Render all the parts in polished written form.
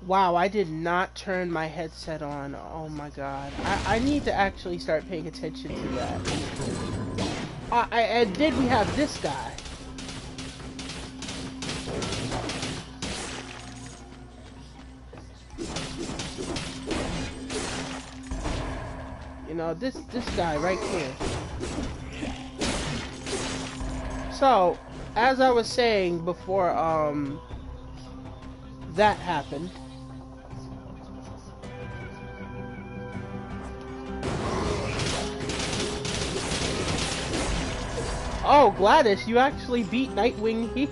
Wow, I did not turn my headset on. Oh my god. I need to actually start paying attention to that. And then we have this guy. You know, this guy right here. So, as I was saying before, that happened. Oh, Gladys, you actually beat Nightwing.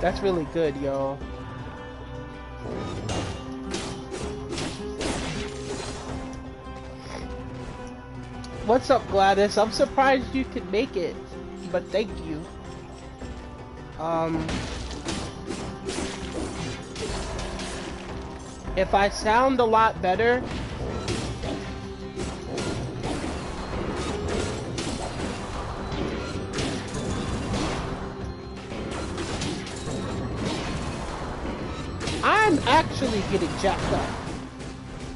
That's really good, yo. What's up, Gladys? I'm surprised you could make it, but thank you. If I sound a lot better, I'm actually getting jacked up.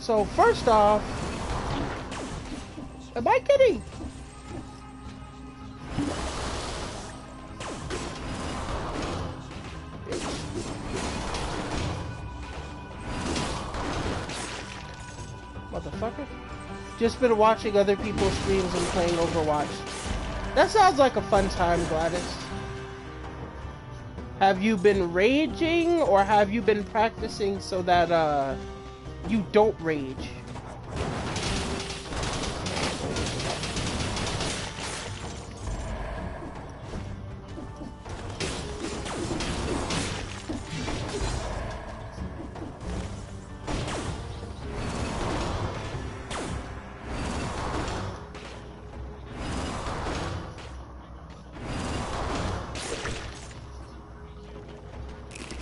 So first off, am I kidding? Motherfucker. Just been watching other people's streams and playing Overwatch. That sounds like a fun time, Gladys. Have you been raging, or have you been practicing so that, you don't rage?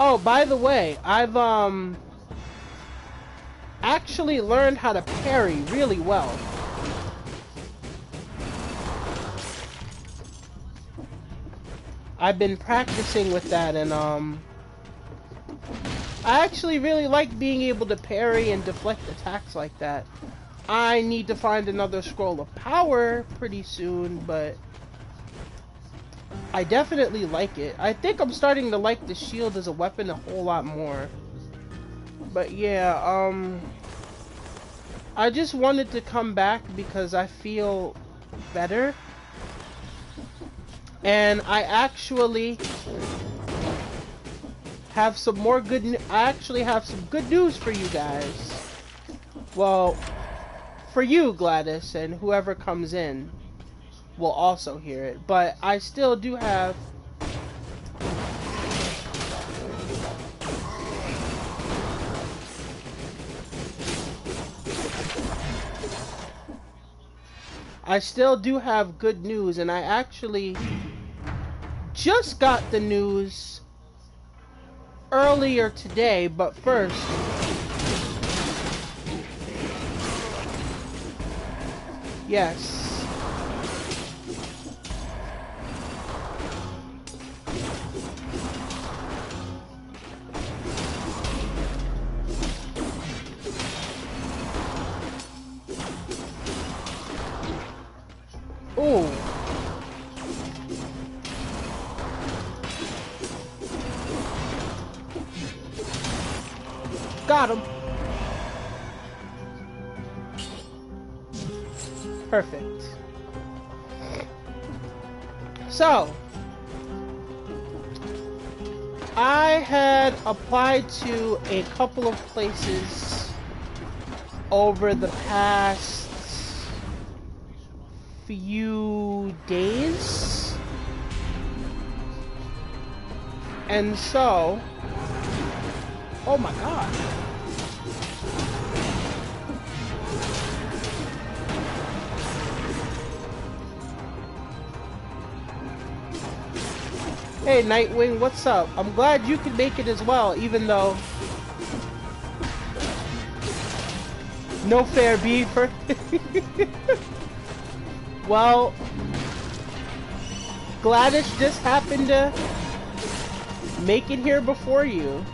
Oh, by the way, I've, actually learned how to parry really well. I've been practicing with that, and, I actually really like being able to parry and deflect attacks like that. I need to find another scroll of power pretty soon, but I definitely like it. I think I'm starting to like the shield as a weapon a whole lot more. But yeah, I just wanted to come back because I feel better. And I actually have some more I actually have some good news for you guys. Well, for you, Gladys, and whoever comes in will also hear it, but I still do have good news, and I actually just got the news earlier today, but first, yes. Ooh. Got him. Perfect. So, I had applied to a couple of places over the past few days, and so, oh my god. Hey Nightwing, what's up? I'm glad you could make it as well, even though no fair beef. Well, Gladys just happened to make it here before you.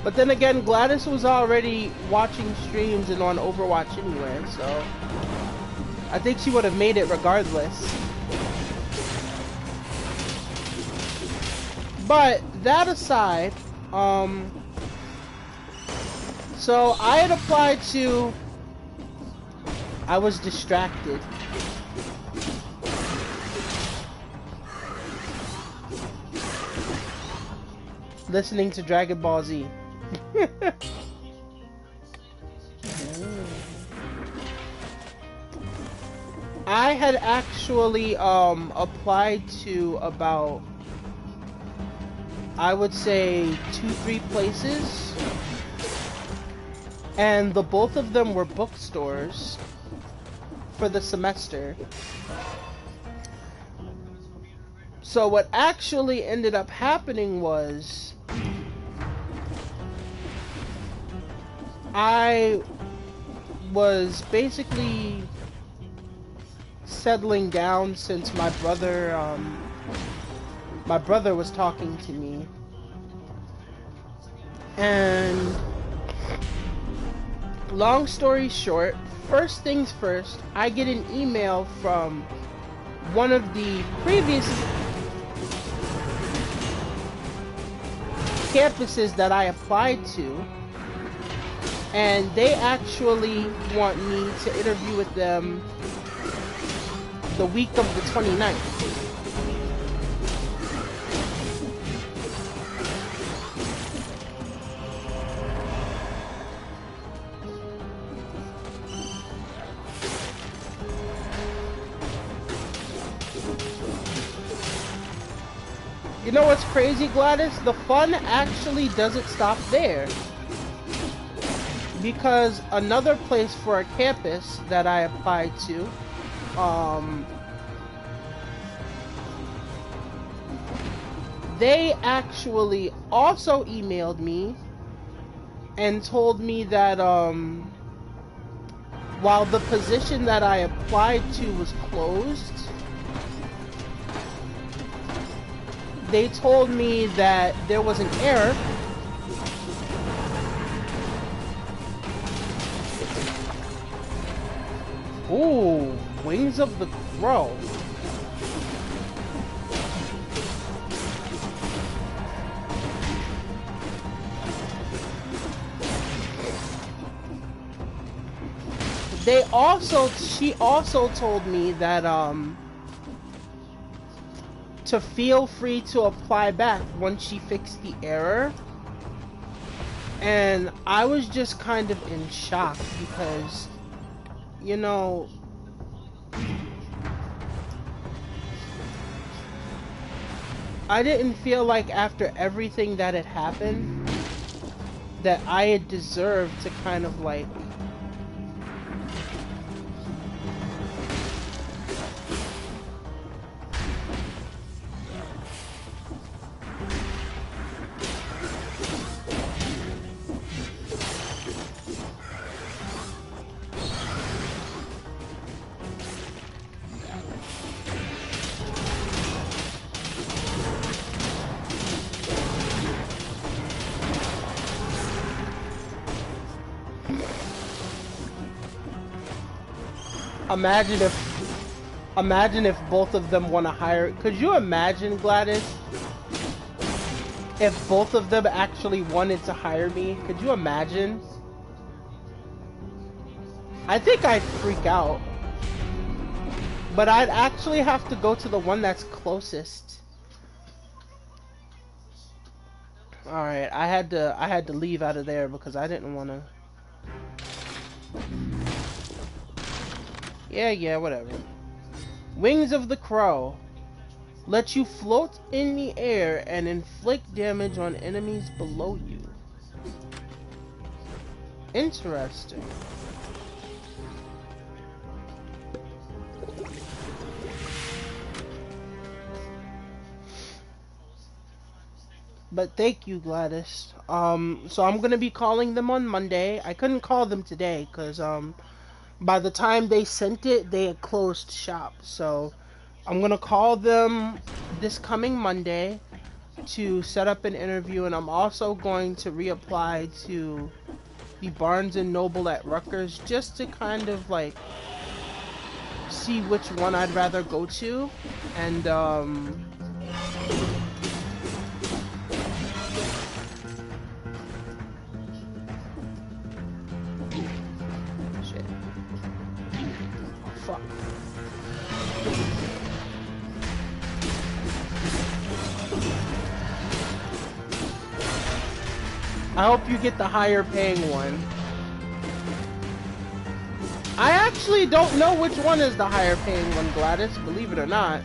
But then again, Gladys was already watching streams and on Overwatch anyway, so I think she would have made it regardless. But that aside, so I had applied to, I was distracted. Listening to Dragon Ball Z. I had actually applied to about, I would say 2-3 places, and the both of them were bookstores for the semester. So what actually ended up happening was I was basically settling down since my brother was talking to me, and long story short, first things first, I get an email from one of the previous campuses that I applied to, and they actually want me to interview with them the week of the 29th. You know what's crazy, Gladys? The fun actually doesn't stop there. Because another place for a campus that I applied to, they actually also emailed me and told me that while the position that I applied to was closed, they told me that there was an error Ooh, Wings of the Crow. She also told me that, to feel free to apply back once she fixed the error. And I was just kind of in shock because, you know, I didn't feel like after everything that had happened that I had deserved to kind of like imagine if both of them want to hire. Could you imagine, Gladys, if both of them actually wanted to hire me? Could you imagine? I think I'd freak out. But I'd actually have to go to the one that's closest. Alright, I had to leave out of there because I didn't want to. Yeah, whatever. Wings of the Crow. Let you float in the air and inflict damage on enemies below you. Interesting. But thank you, Gladys. So I'm gonna be calling them on Monday. I couldn't call them today because By the time they sent it, they had closed shop. So I'm gonna call them this coming Monday to set up an interview, and I'm also going to reapply to the Barnes and Noble at Rutgers just to kind of like see which one I'd rather go to. And shit. Oh, fuck. I hope you get the higher paying one. I actually don't know which one is the higher paying one, Gladys, believe it or not.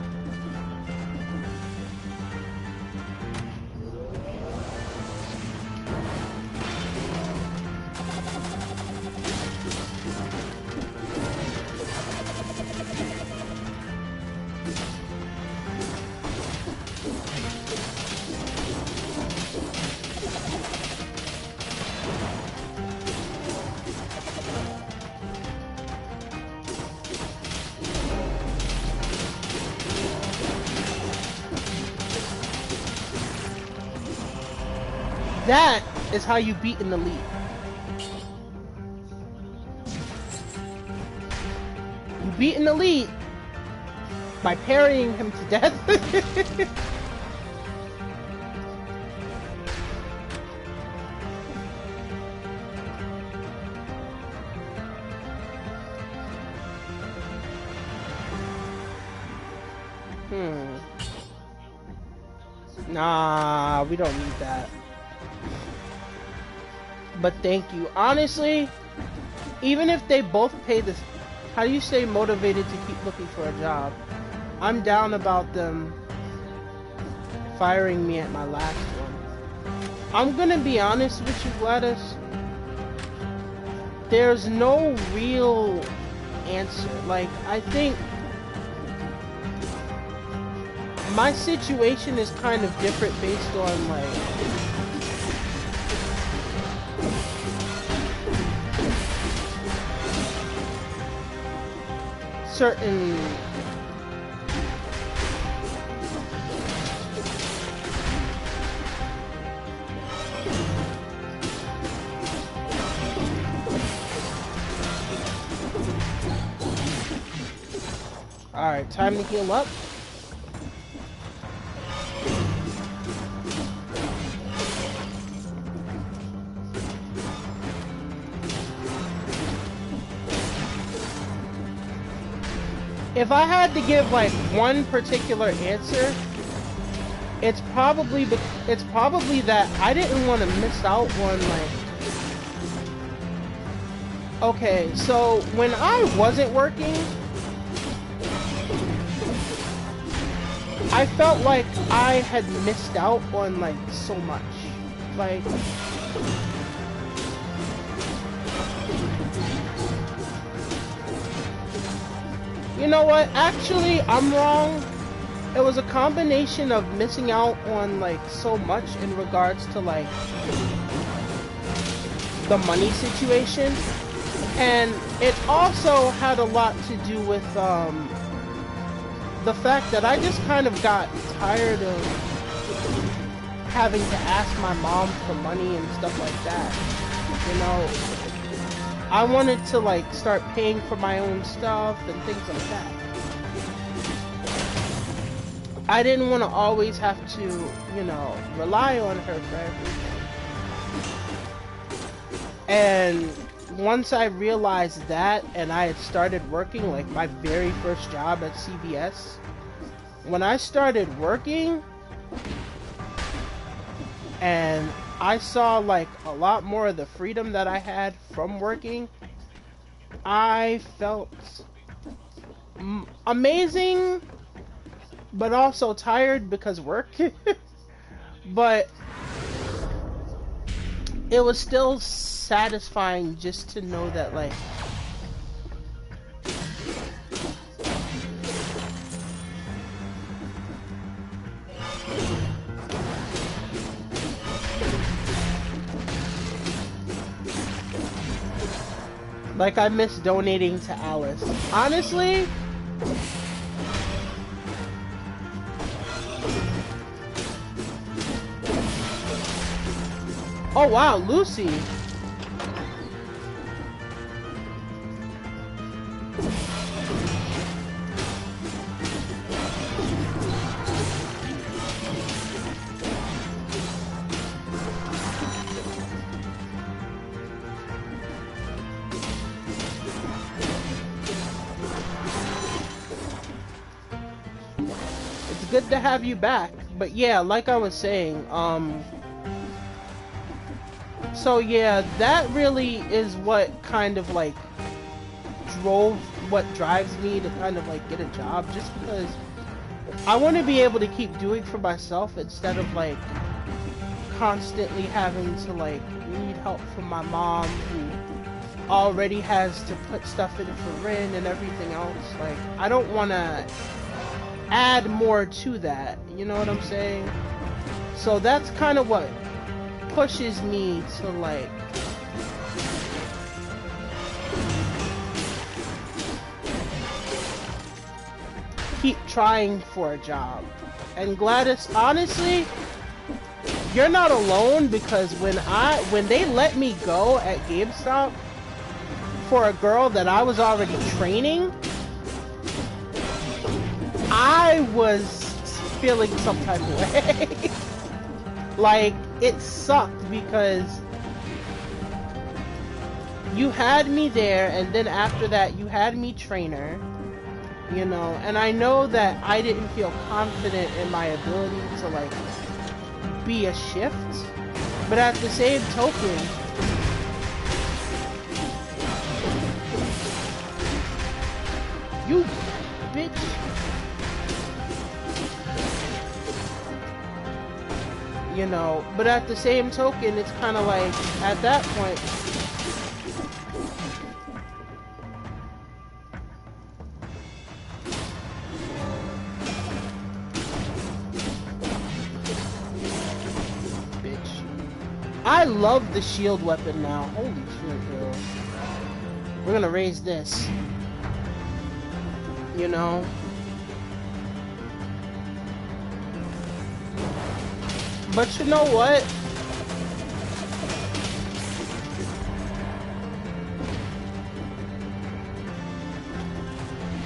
That is how you beat an elite. You beat an elite by parrying him to death. Nah, we don't need that. But thank you. Honestly, even if they both pay this, how do you stay motivated to keep looking for a job? I'm down about them firing me at my last one. I'm gonna be honest with you, Gladys. There's no real answer. Like, I think my situation is kind of different based on, like, certain Alright, time to heal up. If I had to give like one particular answer, it's probably that I didn't want to miss out on, like, okay, so when I wasn't working, I felt like I had missed out on, like, so much. Like, you know what? Actually, I'm wrong. It was a combination of missing out on, like, so much in regards to, like, the money situation. And it also had a lot to do with, the fact that I just kind of got tired of having to ask my mom for money and stuff like that. You know? I wanted to, like, start paying for my own stuff and things like that. I didn't want to always have to, you know, rely on her for everything. And once I realized that, and I had started working, like, my very first job at CVS, when I started working, and I saw, like, a lot more of the freedom that I had from working, I felt amazing, but also tired because work. But it was still satisfying just to know that, like, Like I miss donating to Alice. Honestly, oh wow, Lucy. It's good to have you back. But yeah, like I was saying, so yeah, that really is what kind of like what drives me to kind of like get a job, just because I want to be able to keep doing for myself instead of like constantly having to like need help from my mom, who already has to put stuff in for rent and everything else. Like, I don't want to add more to that, you know what I'm saying? So that's kind of what pushes me to like keep trying for a job. And Gladys, honestly, you're not alone, because when they let me go at GameStop for a girl that I was already training, I was feeling some type of way. Like, it sucked because you had me there, and then after that you had me trainer, you know, and I know that I didn't feel confident in my ability to like be a shift, but at the same token, you bitch. You know, but at the same token, it's kind of like, at that point, bitch. I love the shield weapon now. Holy shit, bro. We're gonna raise this. You know? But you know what?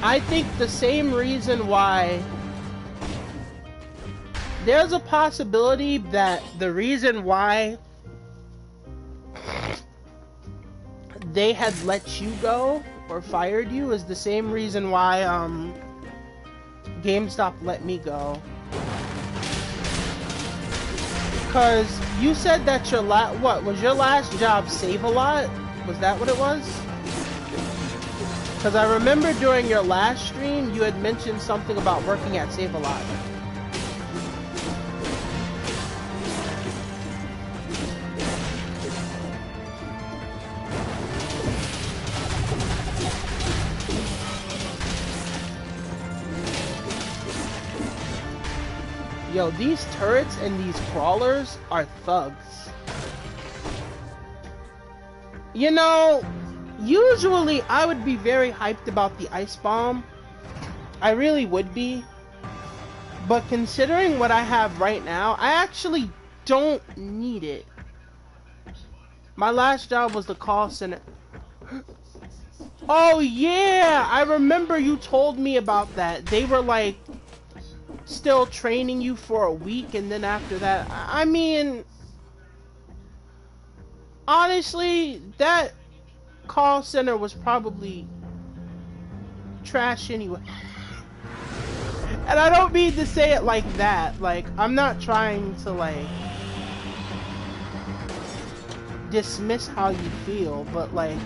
I think the same reason why there's a possibility that the reason why they had let you go or fired you is the same reason why GameStop let me go. Because you said that your what was your last job? Save a Lot? Was that what it was? Because I remember during your last stream you had mentioned something about working at Save a Lot. Yo, these turrets and these crawlers are thugs. You know, usually I would be very hyped about the ice bomb. I really would be. But considering what I have right now, I actually don't need it. My last job was the call center. Oh yeah, I remember you told me about that. They were like still training you for a week, and then after that, I mean, honestly, that call center was probably trash anyway. And I don't mean to say it like that. Like, I'm not trying to like dismiss how you feel, but like,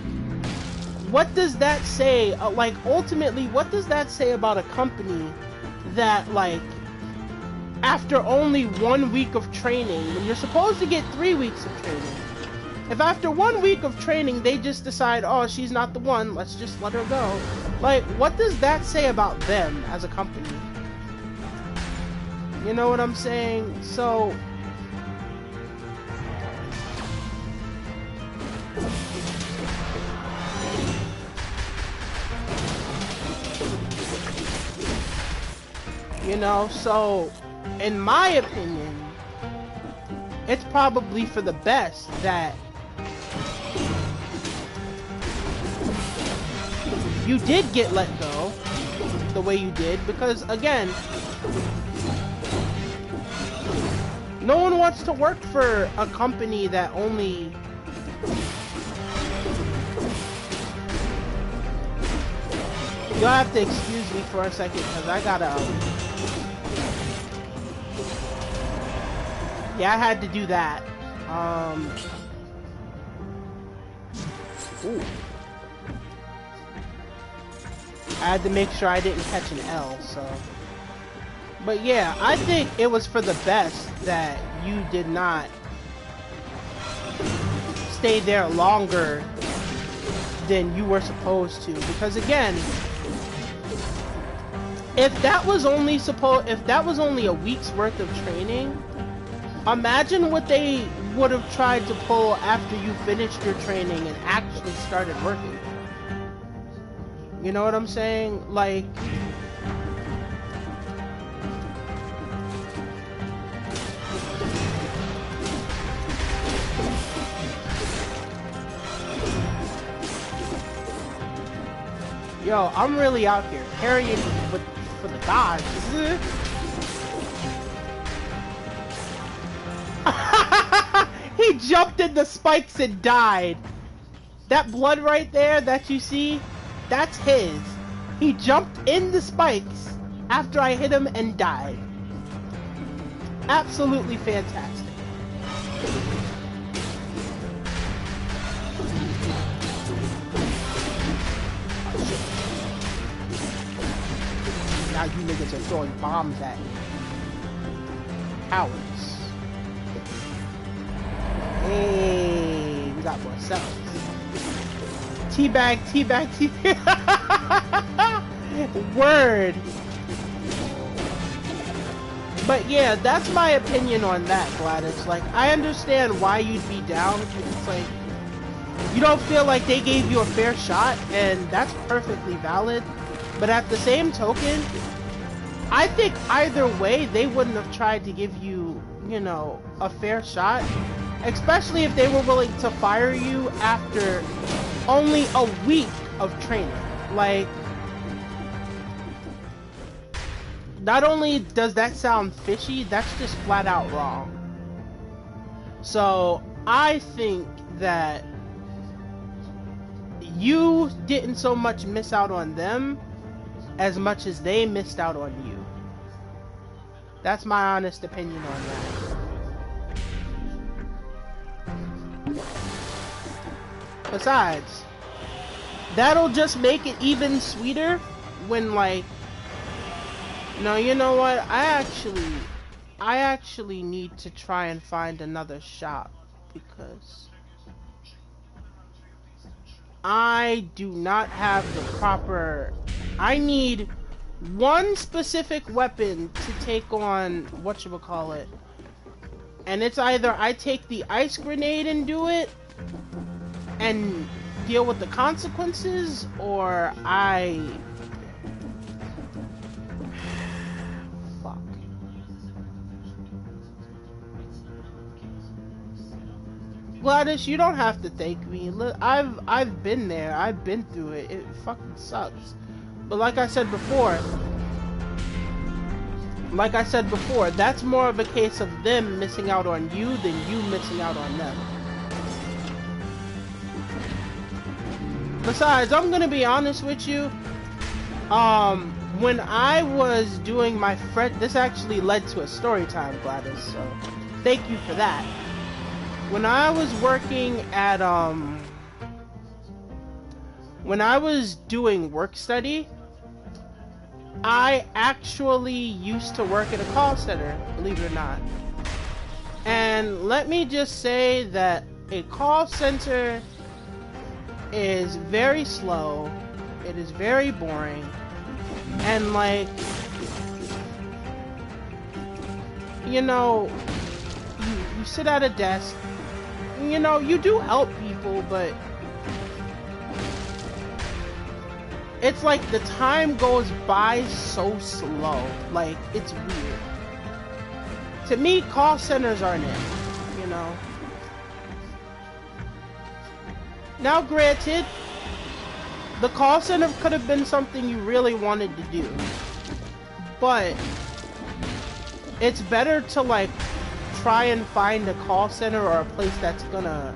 what does that say? Like, ultimately, what does that say about a company that, like, after only 1 week of training, when you're supposed to get 3 weeks of training, if after 1 week of training they just decide, oh, she's not the one, let's just let her go, like, what does that say about them as a company? You know what I'm saying? So You know, so in my opinion, it's probably for the best that you did get let go the way you did, because again, no one wants to work for a company that only you'll have to excuse me for a second because I gotta yeah, I had to do that. Ooh. I had to make sure I didn't catch an L, so. But yeah, I think it was for the best that you did not stay there longer than you were supposed to. Because again, if that was only a week's worth of training, imagine what they would have tried to pull after you finished your training and actually started working. You know what I'm saying? Like, yo, I'm really out here carrying for the gods. He jumped in the spikes and died. That blood right there that you see, that's his. He jumped in the spikes after I hit him and died. Absolutely fantastic. Now you niggas are throwing bombs at me. Cowards. Hey, we got more cells. Teabag, teabag, teabag. Word. But yeah, that's my opinion on that, Gladys. Like, I understand why you'd be down, because it's like, you don't feel like they gave you a fair shot, and that's perfectly valid. But at the same token, I think either way, they wouldn't have tried to give you, you know, a fair shot. Especially if they were willing to fire you after only a week of training. Like, not only does that sound fishy, that's just flat out wrong. So, I think that you didn't so much miss out on them as much as they missed out on you. That's my honest opinion on that. Besides, that'll just make it even sweeter when, like, no, you know what? I actually need to try and find another shop because I do not have the proper. I need one specific weapon to take on whatchamacallit. And it's either I take the ice grenade and do it and deal with the consequences, or I... Fuck. Gladys, you don't have to thank me. Look, I've been there. I've been through it. It fucking sucks. But like I said before, that's more of a case of them missing out on you than you missing out on them. Besides, I'm gonna be honest with you. When I was doing my friend, this actually led to a story time, Gladys. So, thank you for that. When I was working at when I was doing work study, I actually used to work at a call center, believe it or not. And let me just say that a call center is very slow, it is very boring, and like, you know, you sit at a desk, you know, you do help people, but it's like the time goes by so slow. Like, it's weird. To me, call centers aren't it, you know? Now, granted, the call center could have been something you really wanted to do. But it's better to, like, try and find a call center or a place that's gonna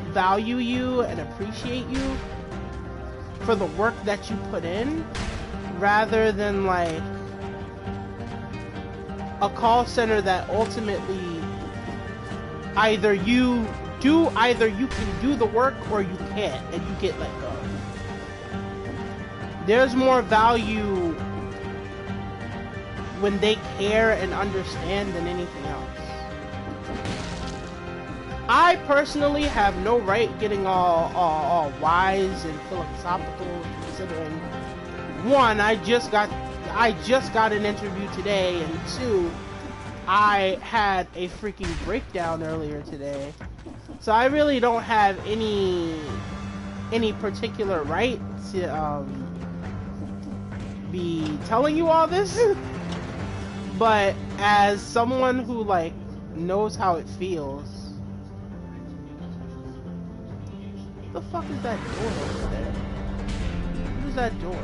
value you and appreciate you for the work that you put in, rather than, like, a call center that ultimately either you can do the work or you can't, and you get let go. There's more value when they care and understand than anything else. I personally have no right getting all wise and philosophical, considering, one, I just got an interview today, and two, I had a freaking breakdown earlier today. So I really don't have any particular right to be telling you all this. But as someone who, like, knows how it feels. What the fuck is that door over there? What is that door?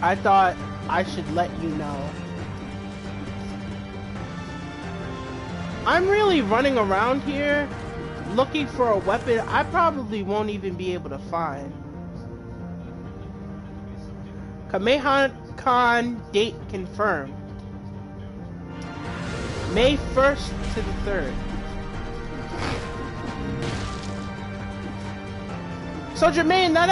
I thought I should let you know. I'm really running around here looking for a weapon I probably won't even be able to find. Kamehameha date confirmed. May 1st to the 3rd. So Jermaine, that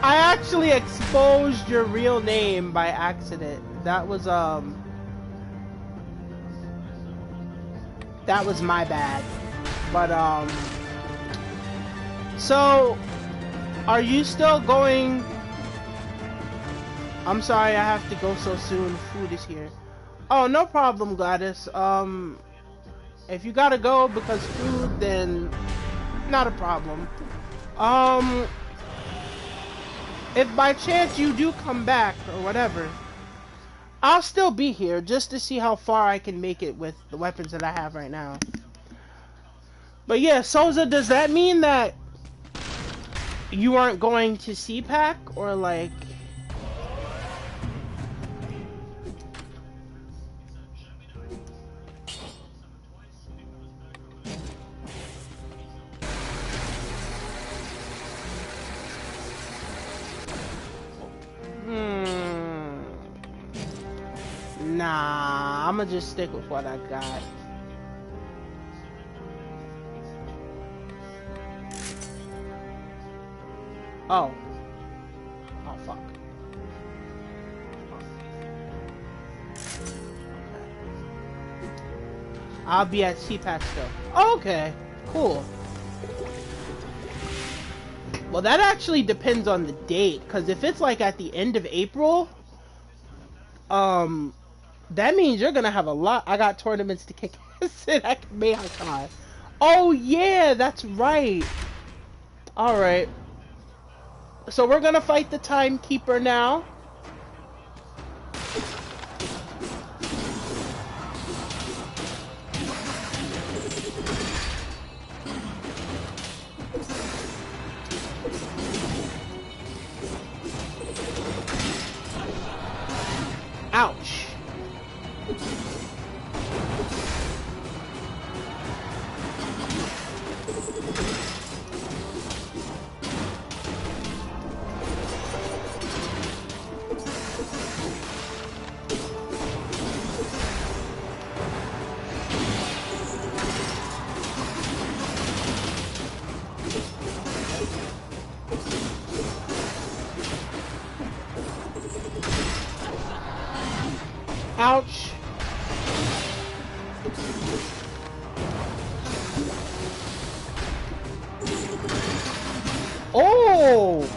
I actually exposed your real name by accident. That was my bad. But so are you still going? I'm sorry I have to go so soon. Food is here. Oh, no problem, Gladys. If you gotta go because food, then not a problem. If by chance you do come back or whatever, I'll still be here just to see how far I can make it with the weapons that I have right now. But yeah, Souza, does that mean that you aren't going to CPAC, or like... Nah, I'ma just stick with what I got. Oh. Oh, fuck. I'll be at CPAC still. Oh, okay. Cool. Well, that actually depends on the date, because if it's like at the end of April, that means you're gonna have a lot. I got tournaments to kick ass in. I can make a. Oh yeah, that's right. All right. So we're gonna fight the timekeeper now. Ouch. Ouch. Oh!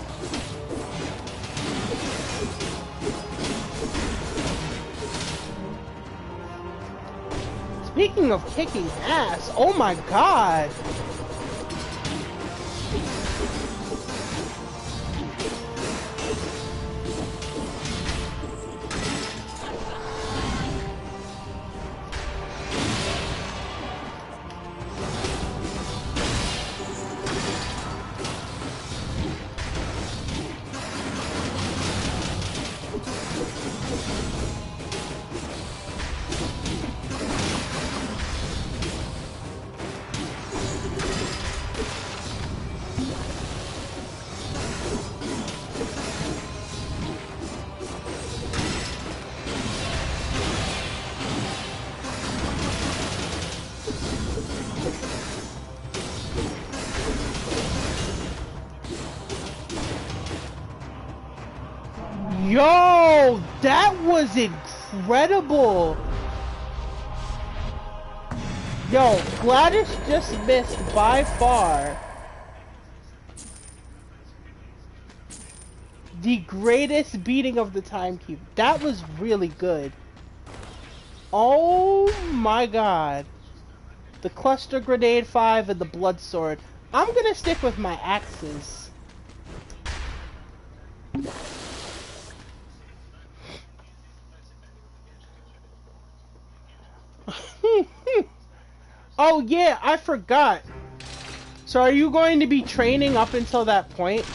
Speaking of kicking ass, oh my god! Yo, that was incredible. Yo, Gladys just missed by far the greatest beating of the time cube. That was really good. Oh my god. The cluster grenade 5 and the blood sword. I'm gonna stick with my axes. Oh yeah, I forgot. So are you going to be training up until that point?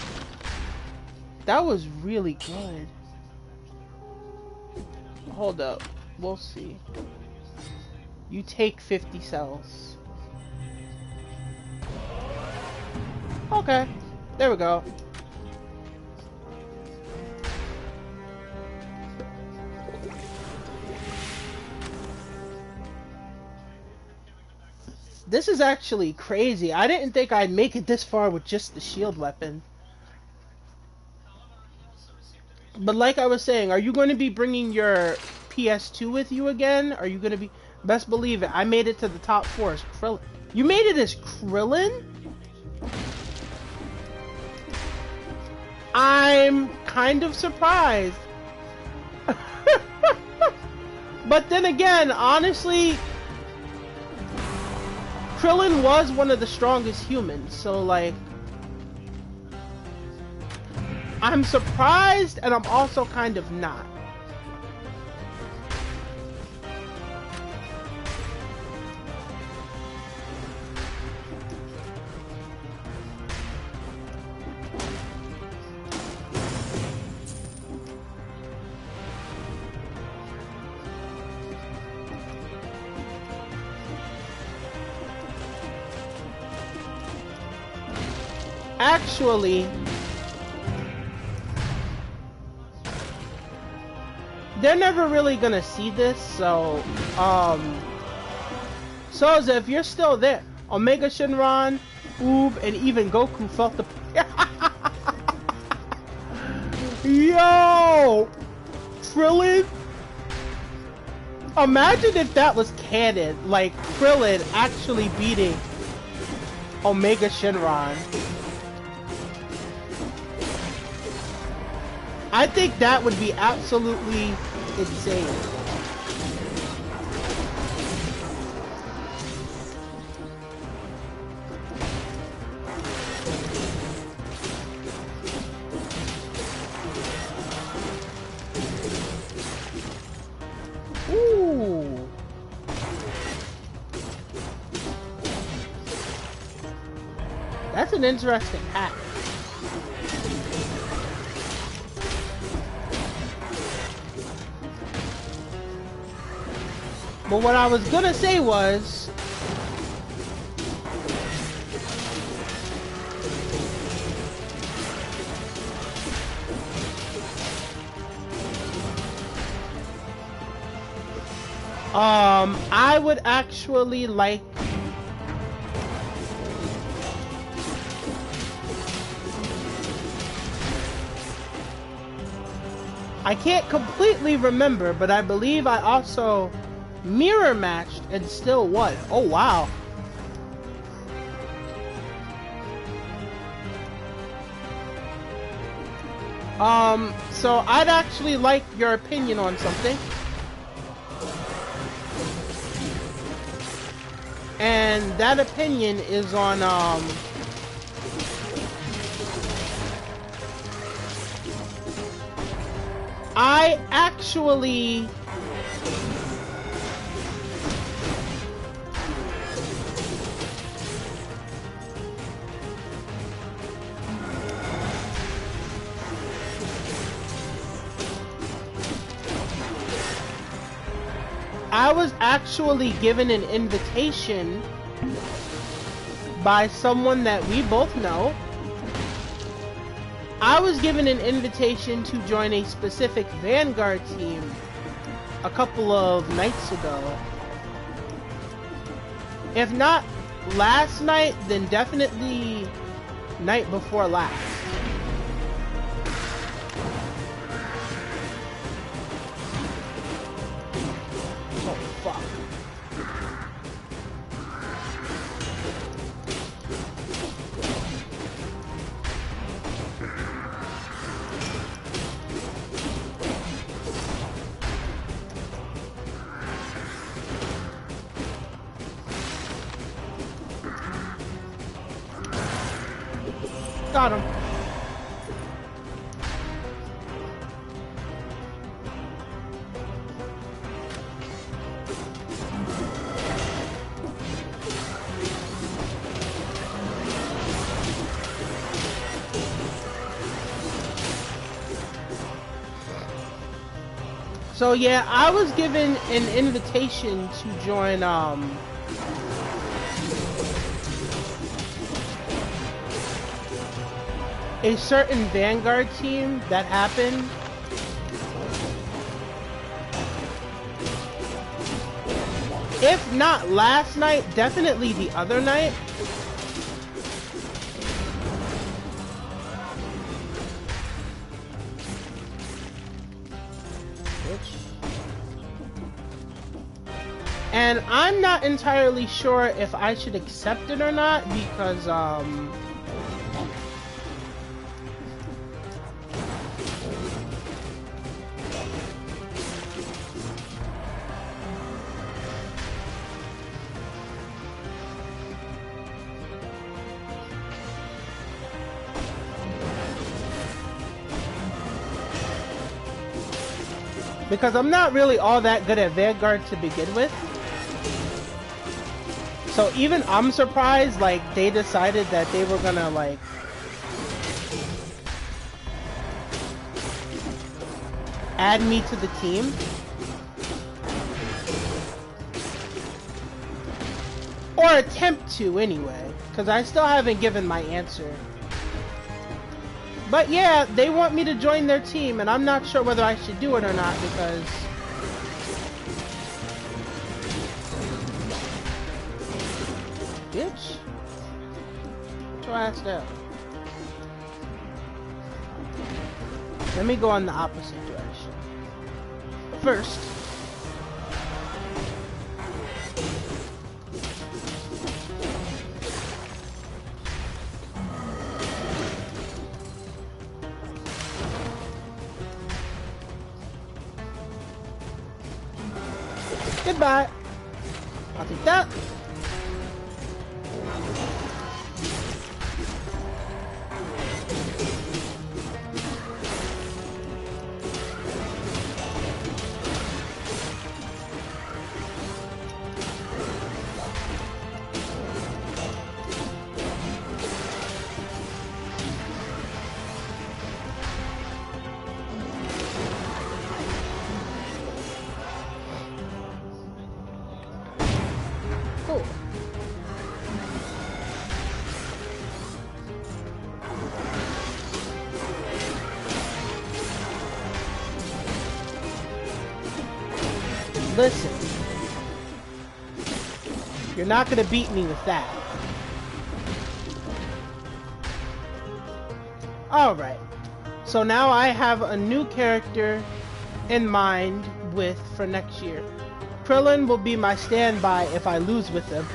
That was really good. Hold up. We'll see. You take 50 cells. Okay. There we go. This is actually crazy. I didn't think I'd make it this far with just the shield weapon. But like I was saying, are you going to be bringing your PS2 with you again? Are you going to be... Best believe it, I made it to the top 4 as Krillin. You made it as Krillin? I'm kind of surprised. But then again, honestly... Krillin was one of the strongest humans, so like... I'm surprised, and I'm also kind of not. Actually, they're never really gonna see this, so Soza, if you're still there, Omega Shinron, Oob, and even Goku felt the Yo! Krillin? Imagine if that was canon, like Krillin actually beating Omega Shinron. I think that would be absolutely insane. Ooh. That's an interesting hack. But what I was gonna say was... I would actually like... I can't completely remember, but I believe I also mirror matched and still won. Oh wow. So I'd actually like your opinion on something. And that opinion is on I actually was actually given an invitation by someone that we both know. I was given an invitation to join a specific Vanguard team a couple of nights ago. If not last night, then definitely night before last. Got him. So yeah, I was given an invitation to join a certain Vanguard team that happened. If not last night, definitely the other night. And I'm not entirely sure if I should accept it or not because I'm not really all that good at Vanguard to begin with. So even I'm surprised, like, they decided that they were gonna, like, add me to the team. Or attempt to, anyway. Because I still haven't given my answer. But yeah, they want me to join their team, and I'm not sure whether I should do it or not, because bitch, get your ass down. Let me go in the opposite direction. First, goodbye. I'll take that. Cool. Listen, you're not gonna beat me with that. Alright, so now I have a new character in mind for next year. Krillin will be my standby if I lose with him.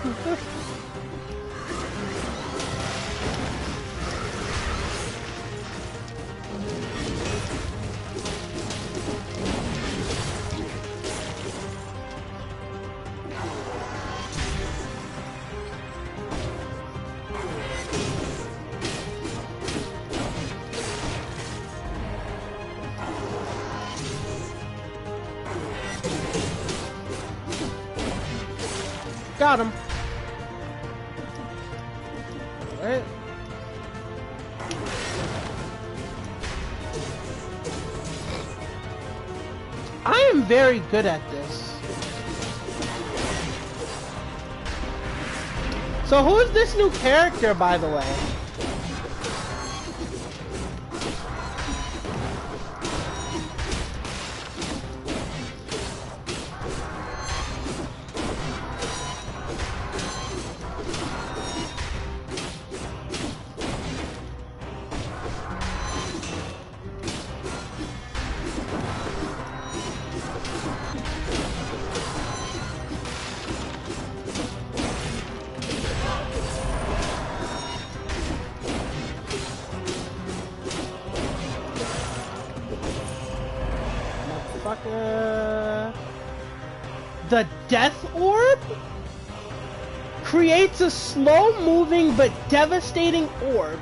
got him. Alright. I am very good at this. So who is this new character, by the way? The Death Orb creates a slow-moving but devastating orb.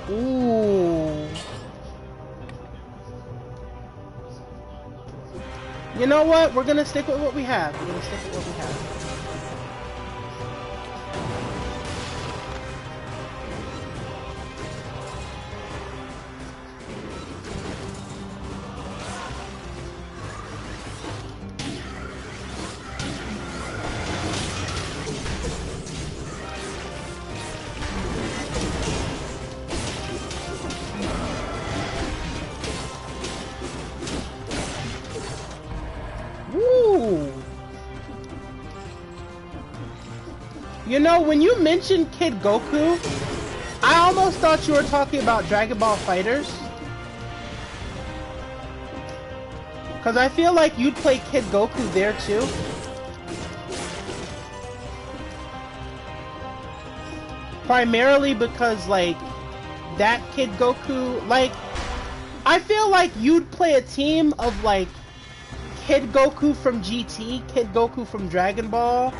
Ooh. You know what? We're gonna stick with what we have. We're gonna stick with what we have. You know, when you mentioned Kid Goku, I almost thought you were talking about Dragon Ball FighterZ. Because I feel like you'd play Kid Goku there too. Primarily because, like, that Kid Goku, like, I feel like you'd play a team of, like, Kid Goku from GT, Kid Goku from Dragon Ball,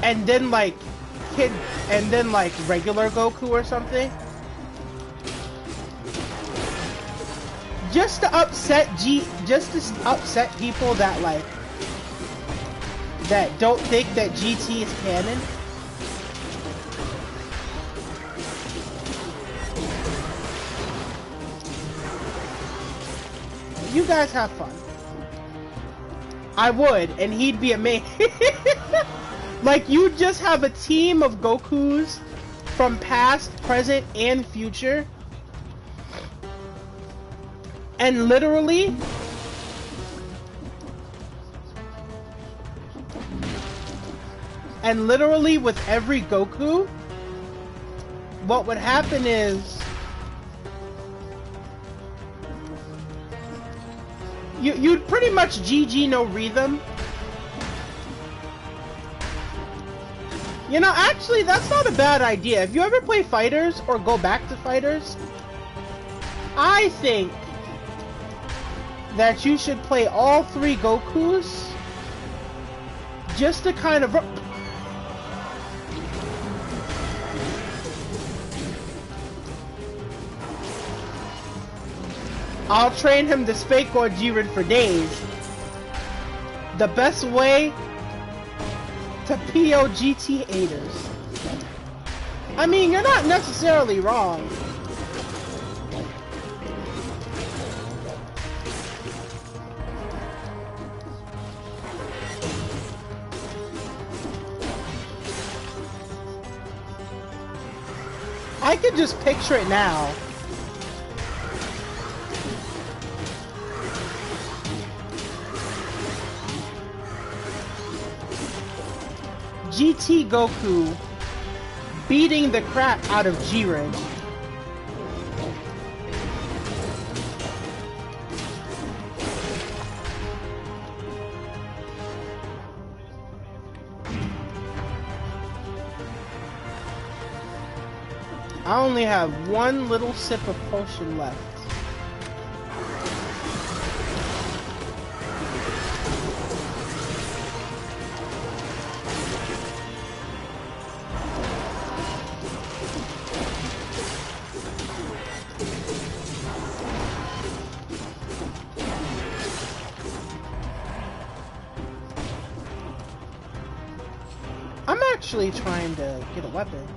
and then like regular Goku or something, just to upset people that like that don't think that GT is canon. You guys have fun. I would, and he'd be amazing. Like, you just have a team of Gokus from past, present, and future. And literally... with every Goku, what would happen is... You'd pretty much GG no rhythm. You know, actually, that's not a bad idea. If you ever play FighterZ or go back to FighterZ, I think that you should play all three Gokus just to kind of... I'll train him to Spake or Jiren for days. The best way to POGT haters. I mean, you're not necessarily wrong. I could just picture it now. GT Goku beating the crap out of Jiren. I only have one little sip of potion left. actually trying to get a weapon.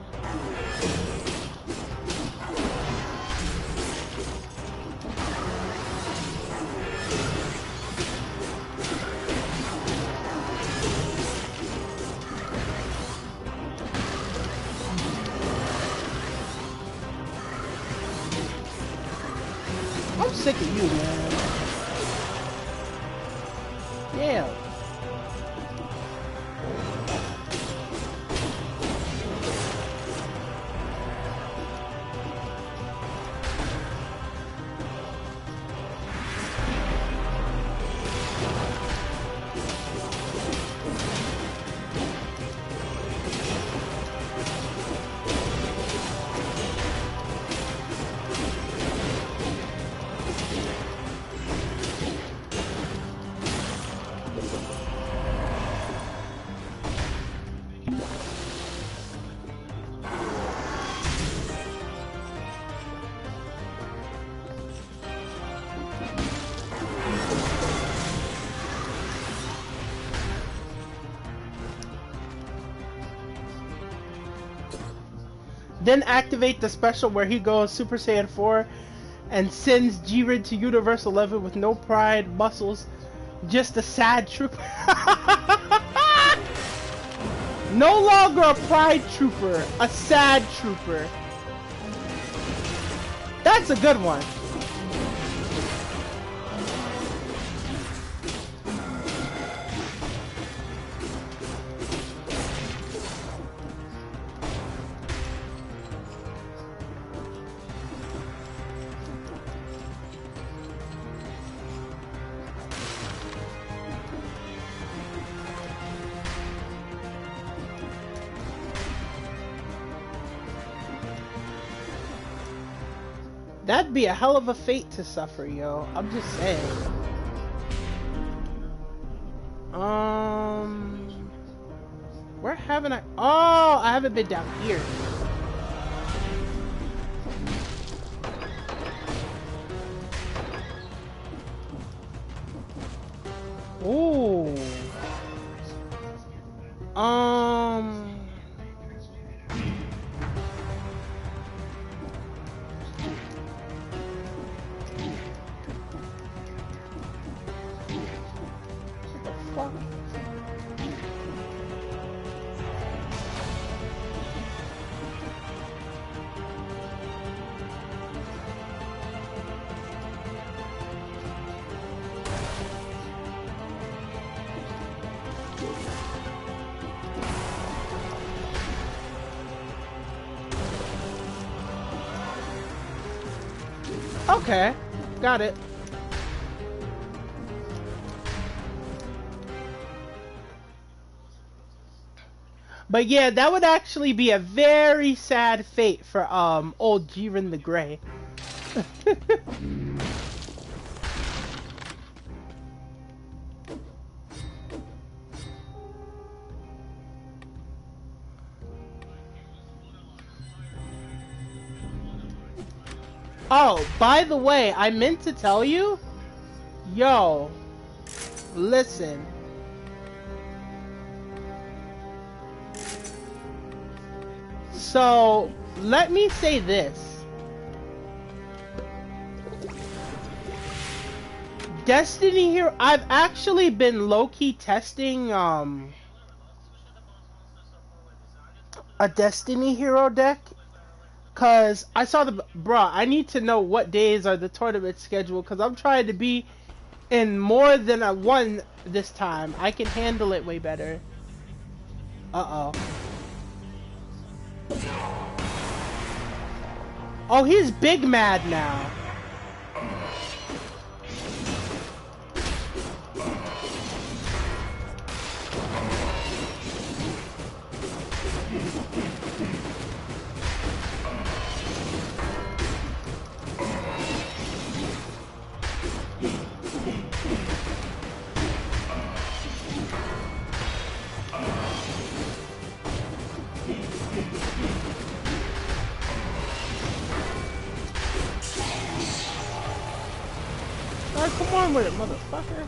I'm sick of you, man. Yeah. Then activate the special where he goes Super Saiyan 4 and sends Jiren to Universe 11 with no pride, muscles, just a sad trooper. No longer a pride trooper, a sad trooper. That's a good one. That'd be a hell of a fate to suffer, yo. I'm just saying. Where haven't I? Oh, I haven't been down here. Ooh. Okay, got it. But yeah, that would actually be a very sad fate for old Jiren the Grey. Oh, by the way, I meant to tell you, yo, listen. So, let me say this. Destiny Hero, I've actually been low-key testing, a Destiny Hero deck. Cause I saw bruh, I need to know what days are the tournament scheduled, cause I'm trying to be in more than a one this time. I can handle it way better. Uh-oh. Oh, he's big mad now. Come on with it, motherfucker.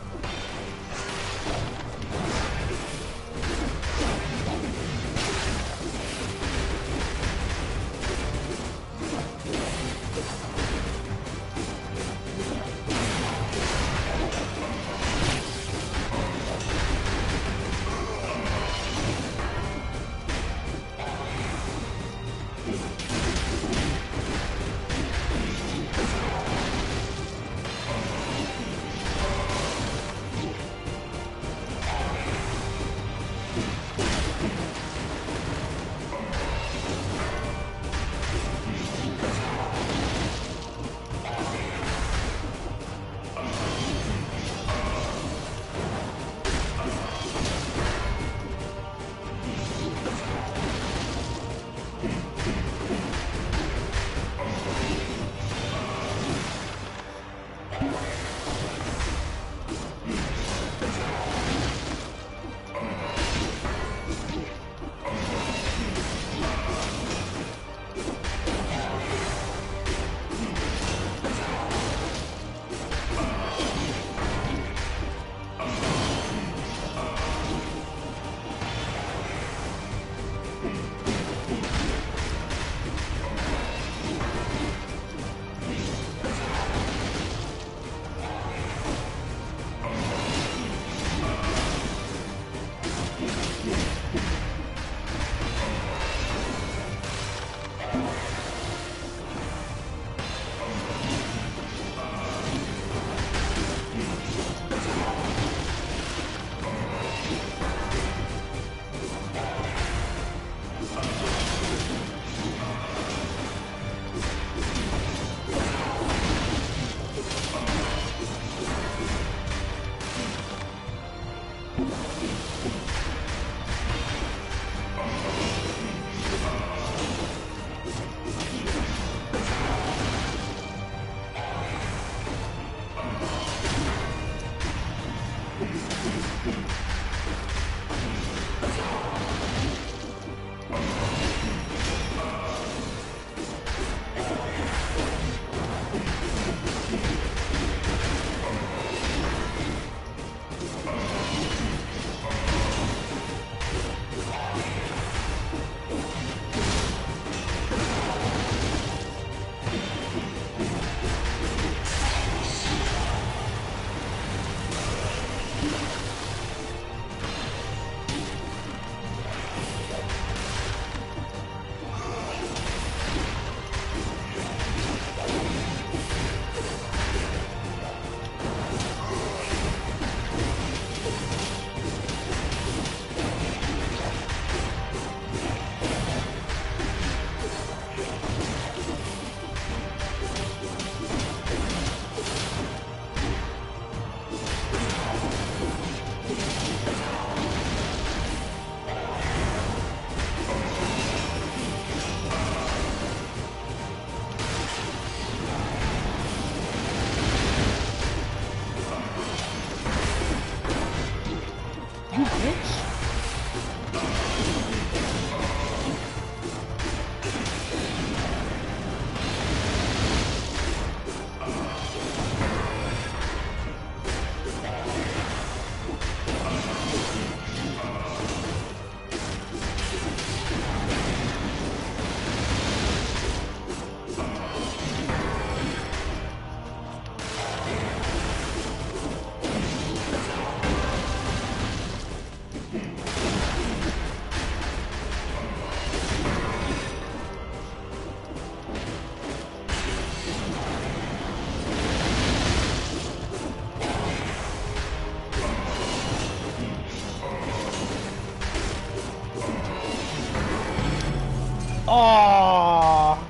Oh.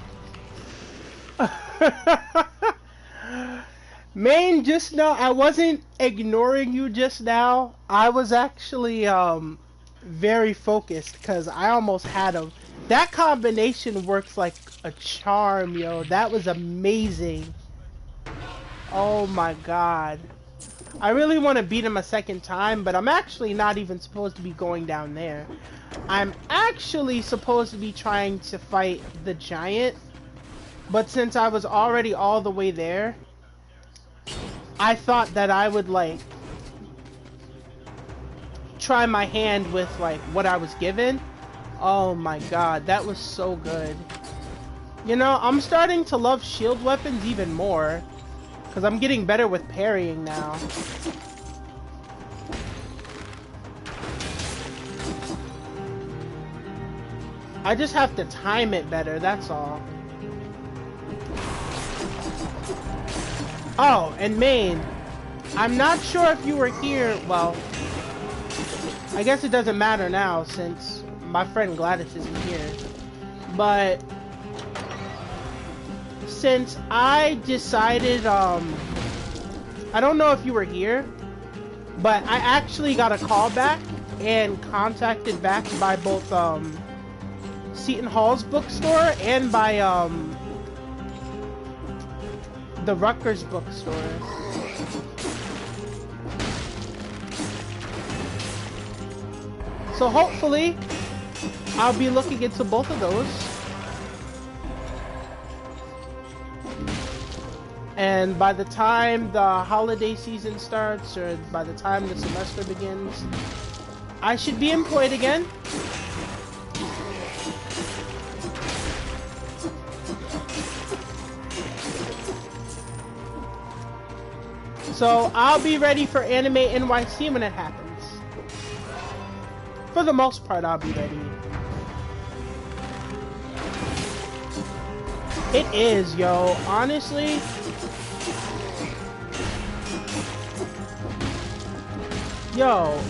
Main, just now, I wasn't ignoring you just now. I was actually very focused because I almost had him. That combination works like a charm, yo. That was amazing. Oh my god. I really want to beat him a second time, but I'm actually not even supposed to be going down there. I'm actually supposed to be trying to fight the giant, but since I was already all the way there, I thought that I would, like, try my hand with, like, what I was given. Oh my god, that was so good. You know, I'm starting to love shield weapons even more, because I'm getting better with parrying now. I just have to time it better, that's all. Oh, and Main, I'm not sure if you were here. Well, I guess it doesn't matter now since my friend Gladys isn't here. But since I decided, I don't know if you were here, but I actually got a call back and contacted back by both Seton Hall's bookstore and by the Rutgers bookstore. So hopefully I'll be looking into both of those. And by the time the holiday season starts, or by the time the semester begins, I should be employed again. So I'll be ready for Anime NYC when it happens. For the most part, I'll be ready. It is, yo. Honestly. Yo.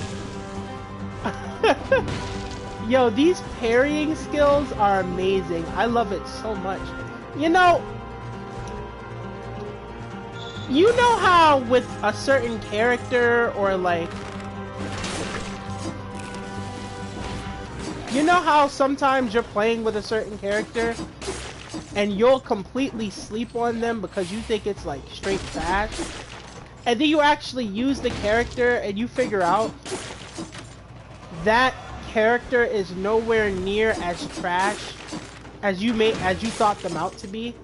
Yo, these parrying skills are amazing. I love it so much. You know how with a certain character, or like, you know how sometimes you're playing with a certain character and you'll completely sleep on them because you think it's like straight trash, and then you actually use the character and you figure out that character is nowhere near as trash as you thought them out to be?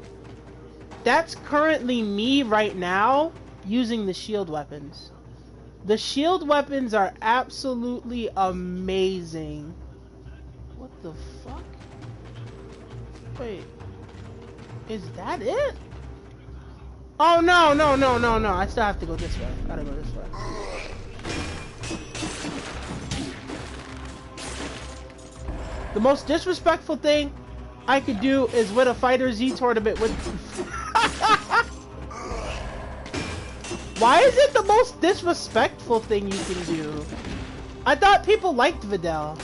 That's currently me right now using the shield weapons. The shield weapons are absolutely amazing. What the fuck? Wait. Is that it? Oh, no, no, no, no, no. I still have to go this way. Gotta go this way. The most disrespectful thing I could do is win a Fighter Z tournament with... Why is it the most disrespectful thing you can do? I thought people liked Videl.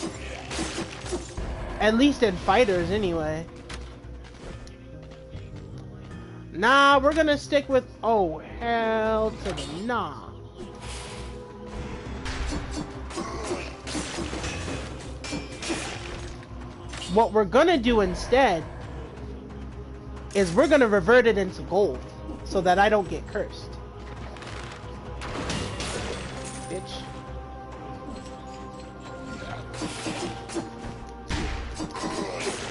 At least in fighters, anyway. Nah, we're gonna stick with... Oh, hell to the nah. What we're gonna do instead is we're gonna revert it into gold so that I don't get cursed. Bitch.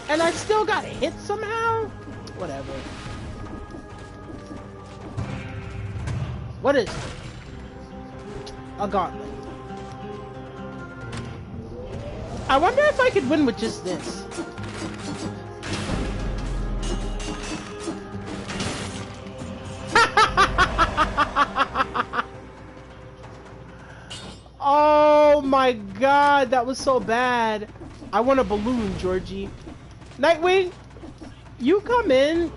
And I still got hit somehow? Whatever. What is it? A gauntlet. I wonder if I could win with just this. Oh my god, that was so bad. I want a balloon, Georgie. Nightwing, you come in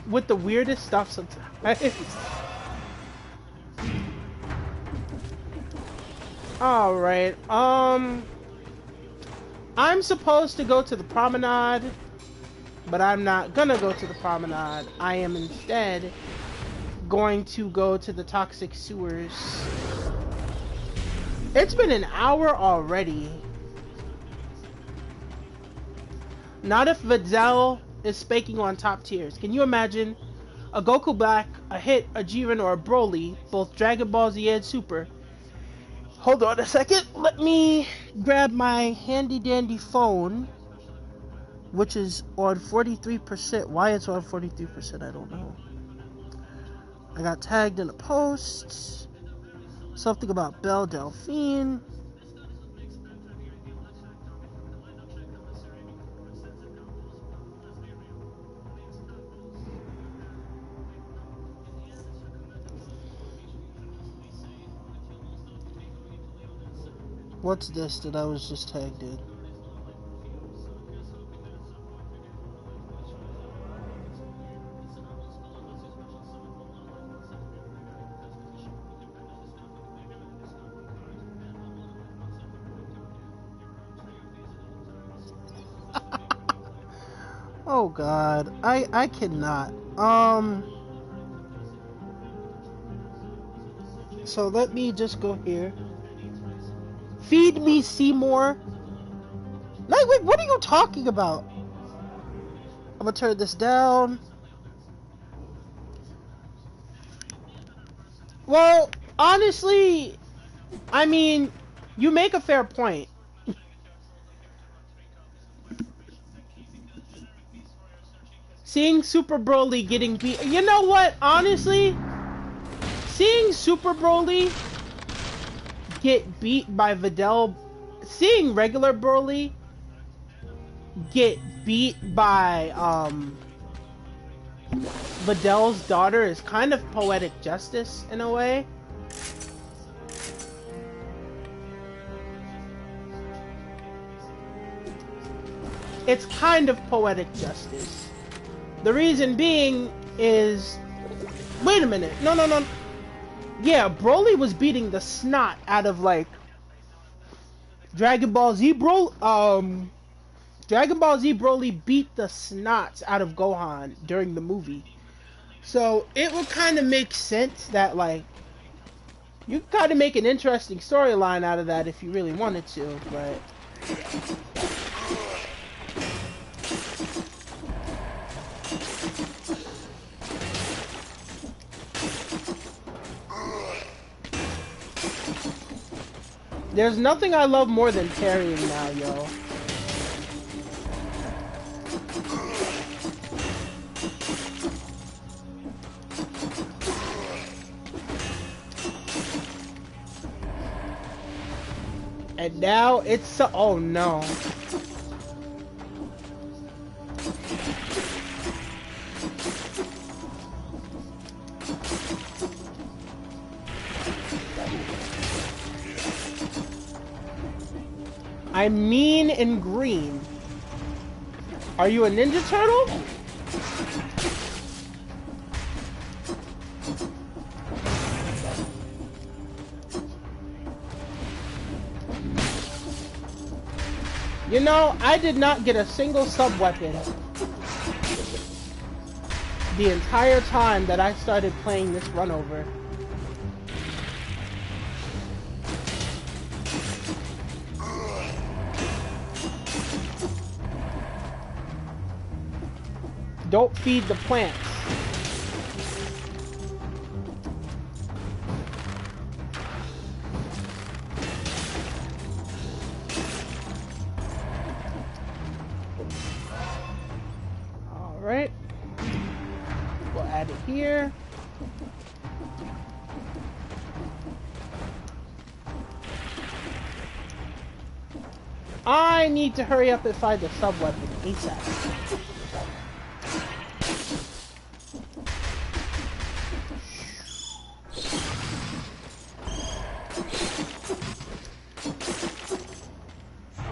with the weirdest stuff sometimes. Alright, I'm supposed to go to the promenade But I'm not gonna go to the promenade. I am instead going to go to the toxic sewers. It's been an hour already. Not if Videl is spaking on top tiers. Can you imagine a Goku Black, a Hit, a Jiren, or a Broly, both Dragon Ball Z and Super? Hold on a second. Let me grab my handy dandy phone, which is on 43%. Why it's on 43%, I don't know. I got tagged in a post. Something about Belle Delphine. What's this that I was just tagged in? Oh god, I cannot. So let me just go here. Feed me Seymour. Like, wait, what are you talking about? I'm gonna turn this down. Well, honestly, I mean, you make a fair point. Seeing Super Broly getting beat... You know what? Honestly, seeing Super Broly get beat by Videl... Seeing regular Broly get beat by, Videl's daughter is kind of poetic justice, in a way. It's kind of poetic justice. The reason being is... Wait a minute. No. Yeah, Broly was beating the snot out of, like... Dragon Ball Z Broly beat the snots out of Gohan during the movie. So, it would kind of make sense that, like... You could kind of make an interesting storyline out of that if you really wanted to, but... There's nothing I love more than parrying now, yo. And now it's so... Oh no. I'm mean and green. Are you a Ninja Turtle? You know, I did not get a single sub-weapon the entire time that I started playing this run over. Don't feed the plants. Alright. We'll add it here. I need to hurry up and find the sub-weapon ASAP.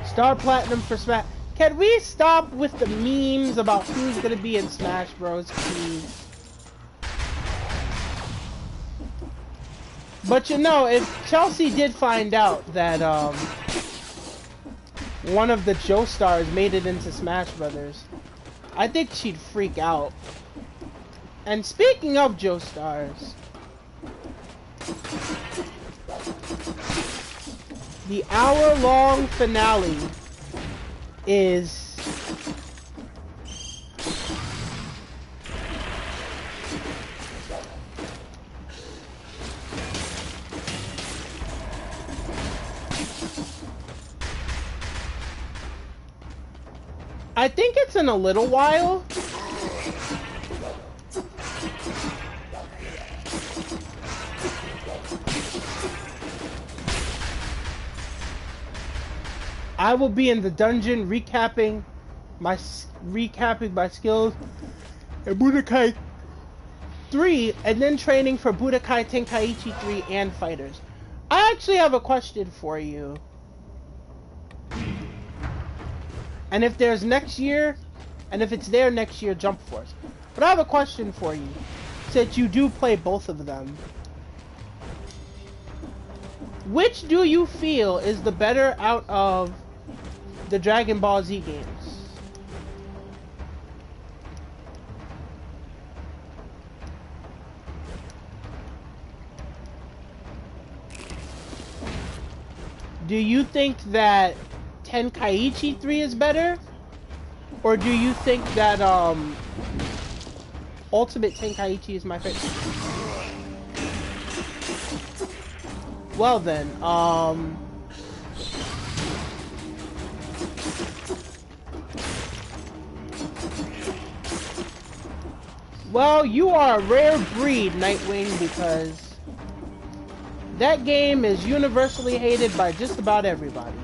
Star Platinum for Smash. Can we stop with the memes about who's gonna be in Smash Bros, please? But you know, if Chelsea did find out that one of the Joestars made it into Smash Brothers, I think she'd freak out. And speaking of Joestars, the hour-long finale is I think it's in a little while. I will be in the dungeon recapping my skills in Budokai 3 and then training for Budokai Tenkaichi 3 and Fighters. I actually have a question for you. And if there's next year, and if it's there next year, Jump Force. But I have a question for you, since you do play both of them. Which do you feel is the better out of the Dragon Ball Z games? Do you think that Tenkaichi 3 is better? Or do you think that Ultimate Tenkaichi is my favorite? Well then, well, you are a rare breed, Nightwing, because that game is universally hated by just about everybody.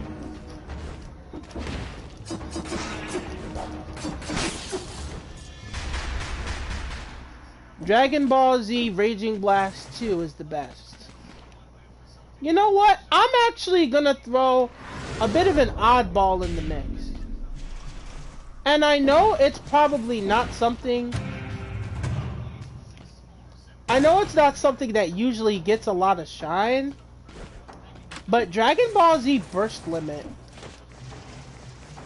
Dragon Ball Z Raging Blast 2 is the best. You know what? I'm actually gonna throw a bit of an oddball in the mix. And I know it's probably not something... I know it's not something that usually gets a lot of shine, but Dragon Ball Z Burst Limit,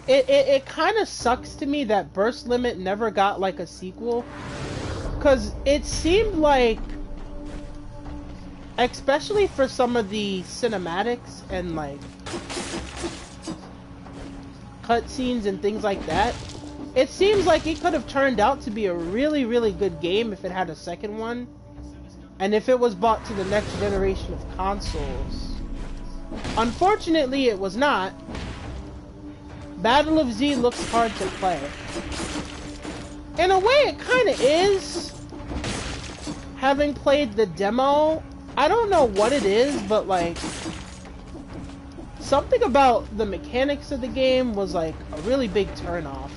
it kind of sucks to me that Burst Limit never got like a sequel, because it seemed like, especially for some of the cinematics and like cutscenes and things like that, it seems like it could have turned out to be a really, really good game if it had a second one. And if it was brought to the next generation of consoles. Unfortunately, it was not. Battle of Z looks hard to play. In a way, it kind of is. Having played the demo, I don't know what it is, but like... something about the mechanics of the game was like a really big turnoff.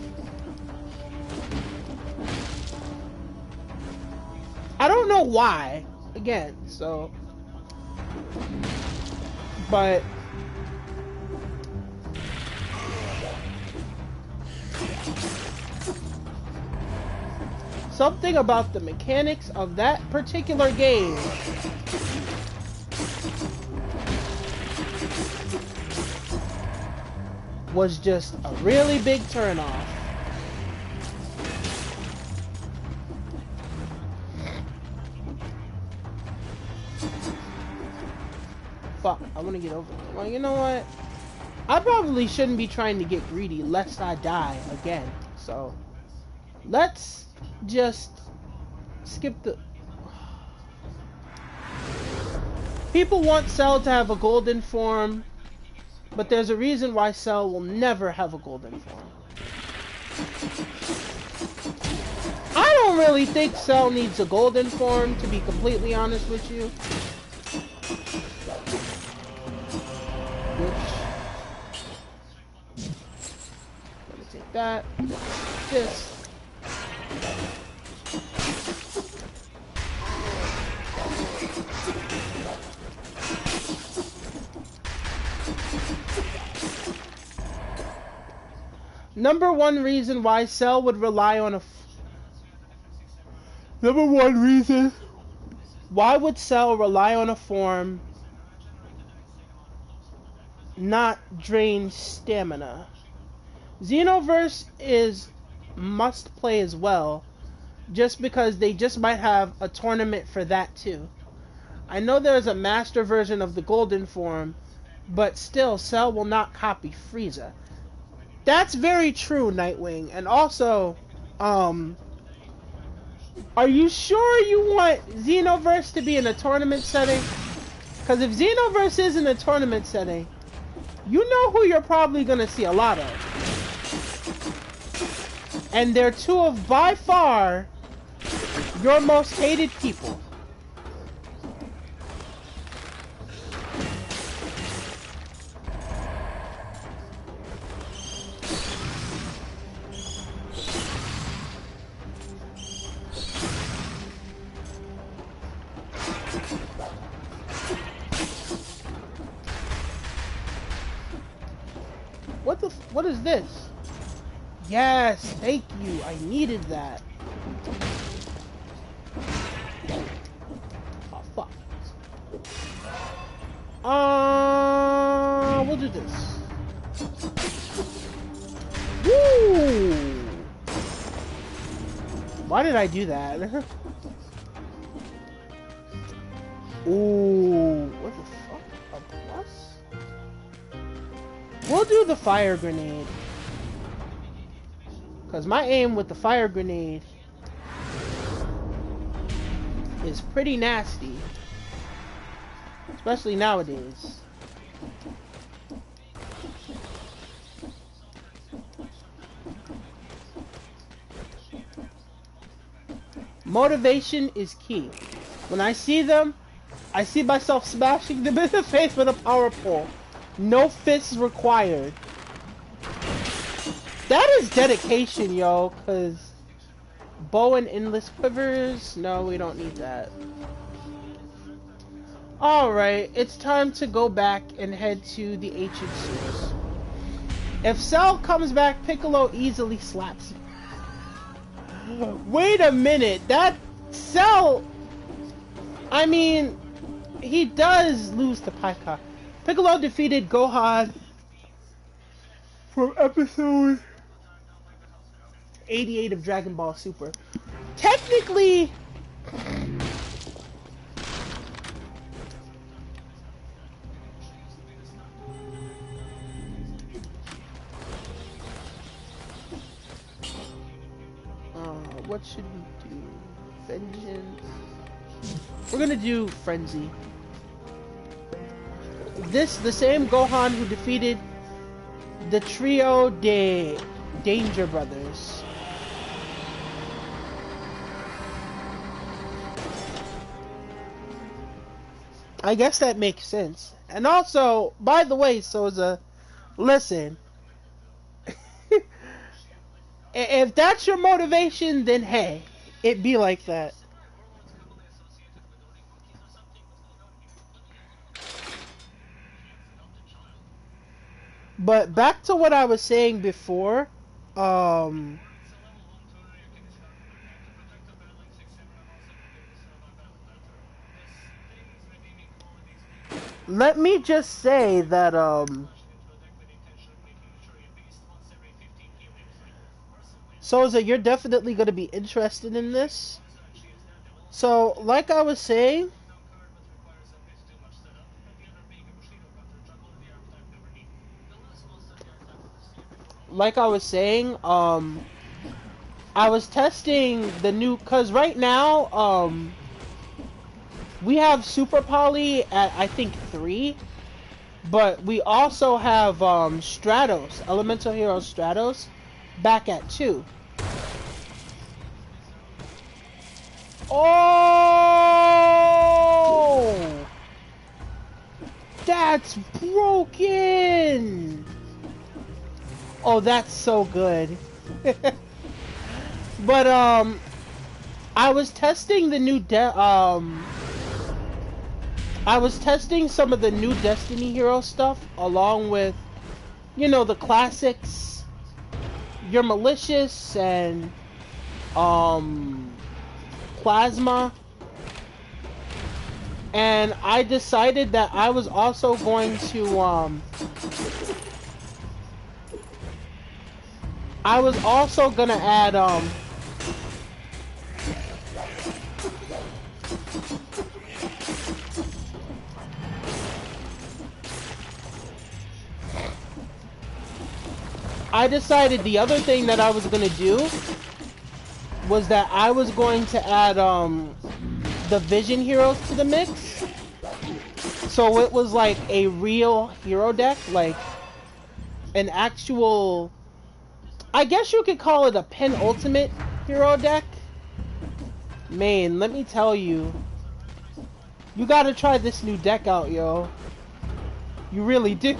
I don't know why. Again, so... but... something about the mechanics of that particular game was just a really big turnoff. Fuck, I want to get over it. Well, you know what? I probably shouldn't be trying to get greedy lest I die again. So, let's just skip the... People want Cell to have a golden form, but there's a reason why Cell will never have a golden form. I don't really think Cell needs a golden form, to be completely honest with you. Gonna take that. This. Number one reason why Cell would rely on a... Number one reason why would Cell rely on a form not drain stamina? Xenoverse is must play as well, just because they just might have a tournament for that too. I know there's a master version of the golden form, but still, Cell will not copy Frieza. That's very true, Nightwing. And also, are you sure you want Xenoverse to be in a tournament setting? Because if Xenoverse is in a tournament setting, you know who you're probably going to see a lot of. And they're two of, by far, your most hated people. What is this? Yes, thank you. I needed that. Oh, fuck. We'll do this. Woo! Why did I do that? Ooh, what the fuck? A plus? We'll do the fire grenade. Because my aim with the fire grenade is pretty nasty. Especially nowadays. Motivation is key. When I see them, I see myself smashing them in the face with a power pole. No fists required. That is dedication, yo, because bow and endless quivers, no, we don't need that. Alright, it's time to go back and head to the ancient source. If Cell comes back, Piccolo easily slaps him. Wait a minute, that Cell, I mean, he does lose to Pica. Piccolo defeated Gohan from episode 88 of Dragon Ball Super. Technically, what should we do? Vengeance. We're gonna do Frenzy. This, the same Gohan who defeated the trio de Danger Brothers. I guess that makes sense. And also, by the way, Souza, listen. If that's your motivation, then hey, it be like that. But back to what I was saying before, let me just say that, Souza, you're definitely going to be interested in this. So, like I was saying, I was testing the new, cause right now, we have Super Poly at, I think, 3, but we also have, Stratos, Elemental Hero Stratos, back at 2. Oh! That's broken! Oh, that's so good. But, I was testing the new I was testing some of the new Destiny Hero stuff, along with, you know, the classics, Your Malicious, and, Plasma. And I decided that I was also going to, I was also gonna add, I decided the other thing that I was gonna do was that I was going to add, the Vision heroes to the mix. So it was like a real hero deck, like an actual, I guess you could call it a penultimate hero deck. Man, let me tell you, you gotta try this new deck out, yo. You really do.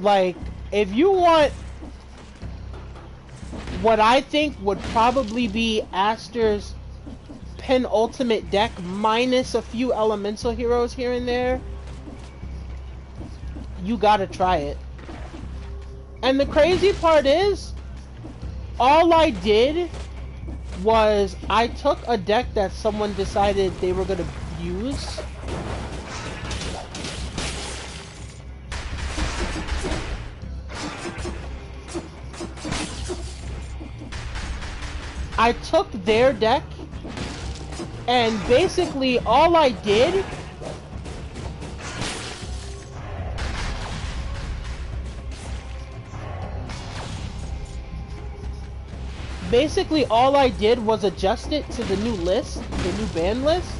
Like, if you want what I think would probably be Aster's penultimate deck minus a few elemental heroes here and there, you gotta try it. And the crazy part is, all I did was I took a deck that someone decided they were gonna use. I took their deck, and basically all I did was adjust it to the new list, the new ban list.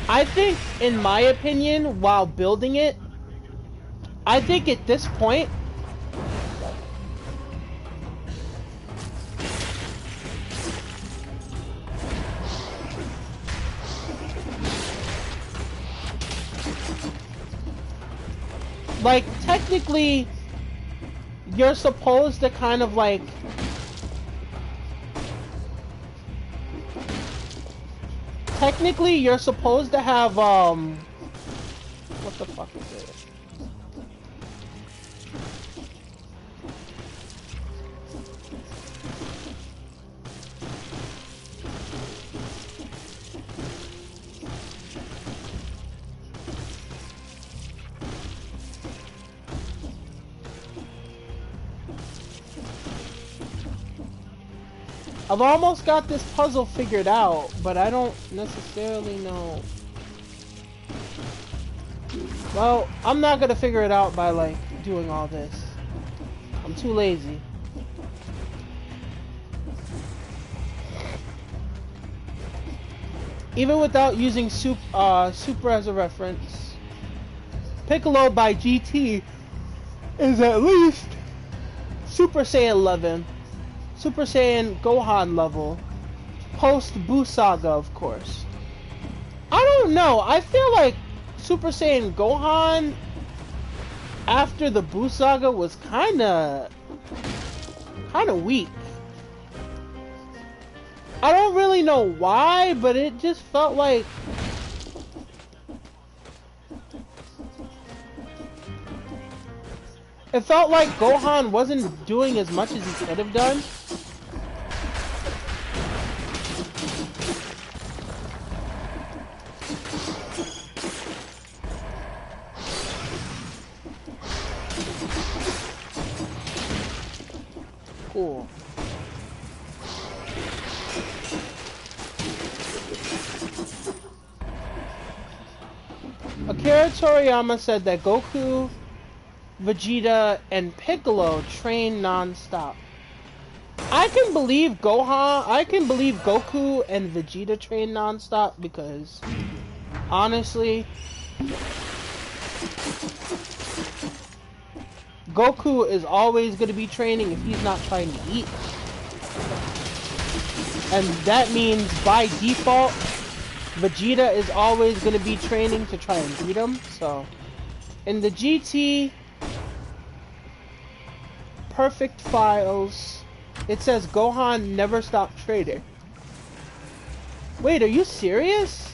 I think, in my opinion, while building it, I think at this point, like, technically, you're supposed to kind of like, technically you're supposed to have, what the fuck is it? I've almost got this puzzle figured out, but I don't necessarily know. Well, I'm not gonna figure it out by, like, doing all this. I'm too lazy. Even without using Super as a reference, Piccolo by GT is at least Super Saiyan 11. Super Saiyan Gohan level. Post Buu Saga, of course. I don't know. I feel like Super Saiyan Gohan after the Buu Saga was kinda weak. I don't really know why, but it just felt like Gohan wasn't doing as much as he could have done. Cool. Akira Toriyama said that Goku, Vegeta, and Piccolo train non-stop. I can believe Goku and Vegeta train non-stop because, honestly, Goku is always going to be training if he's not trying to eat. And that means, by default, Vegeta is always going to be training to try and beat him. So, in the GT Perfect Files, it says Gohan never stopped training. Wait, are you serious?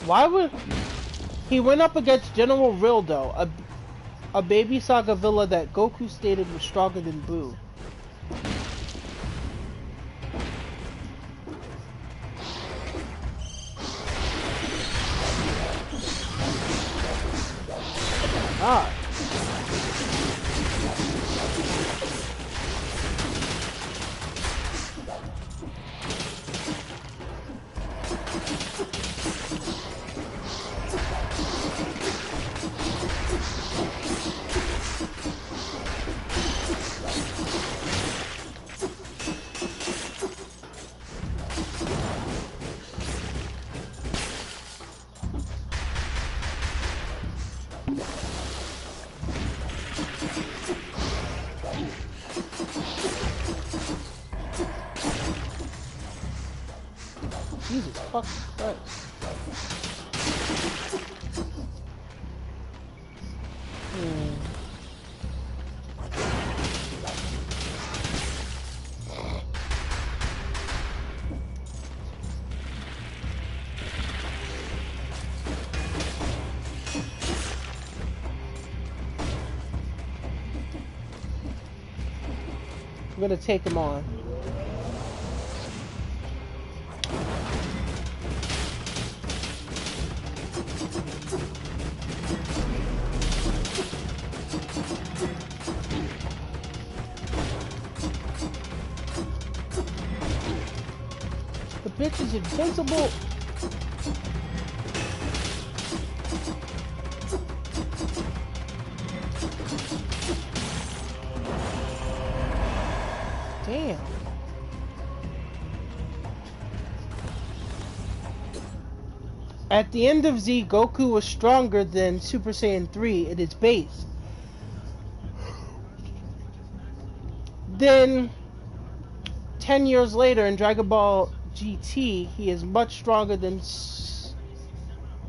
Why would... He went up against General Rildo, a baby Saga Villa that Goku stated was stronger than Buu. Ah. Jesus fucking Christ. I'm gonna take him on. The bitch is invincible. Damn. At the end of Z, Goku was stronger than Super Saiyan 3 at its base. Then, 10 years later in Dragon Ball GT, he is much stronger than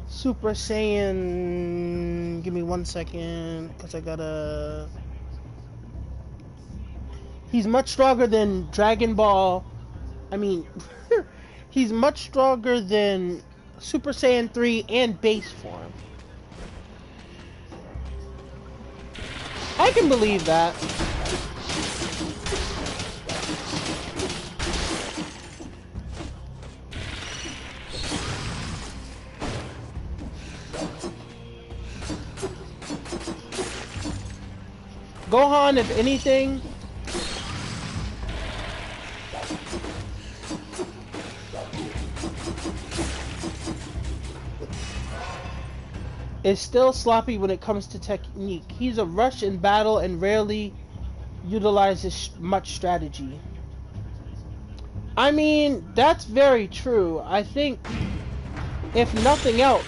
Super Saiyan... Give me 1 second, because I gotta... He's much stronger than Dragon Ball... I mean... he's much stronger than Super Saiyan 3 and base form. I can believe that. Gohan, if anything, is still sloppy when it comes to technique. He's a rush in battle and rarely utilizes much strategy. I mean, that's very true. I think, if nothing else,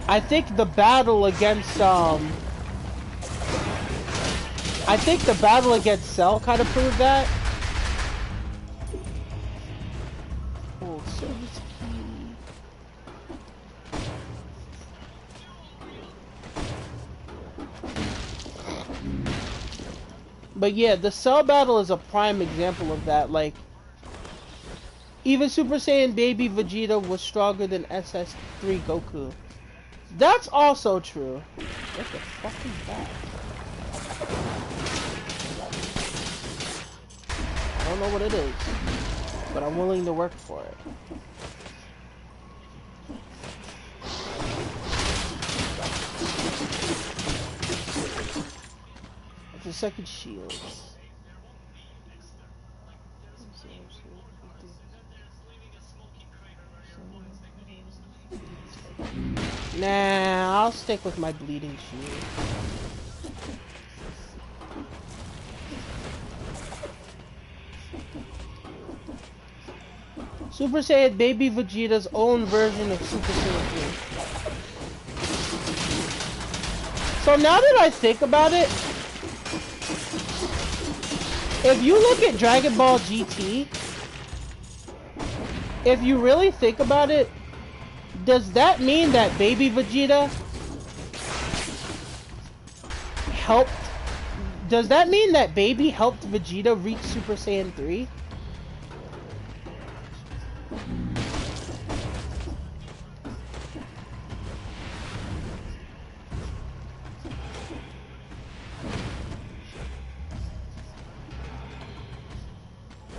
I think the battle against Cell kind of proved that. Oh, service key. But yeah, the Cell battle is a prime example of that. Like, even Super Saiyan Baby Vegeta was stronger than SS3 Goku. That's also true. What the fuck is that? I don't know what it is, but I'm willing to work for it. It's a second shield. Nah, I'll stick with my bleeding shield. Super Saiyan Baby Vegeta's own version of Super Saiyan 3. So now that I think about it, if you look at Dragon Ball GT, if you really think about it, does that mean that Baby Vegeta helped? Does that mean that Baby helped Vegeta reach Super Saiyan 3?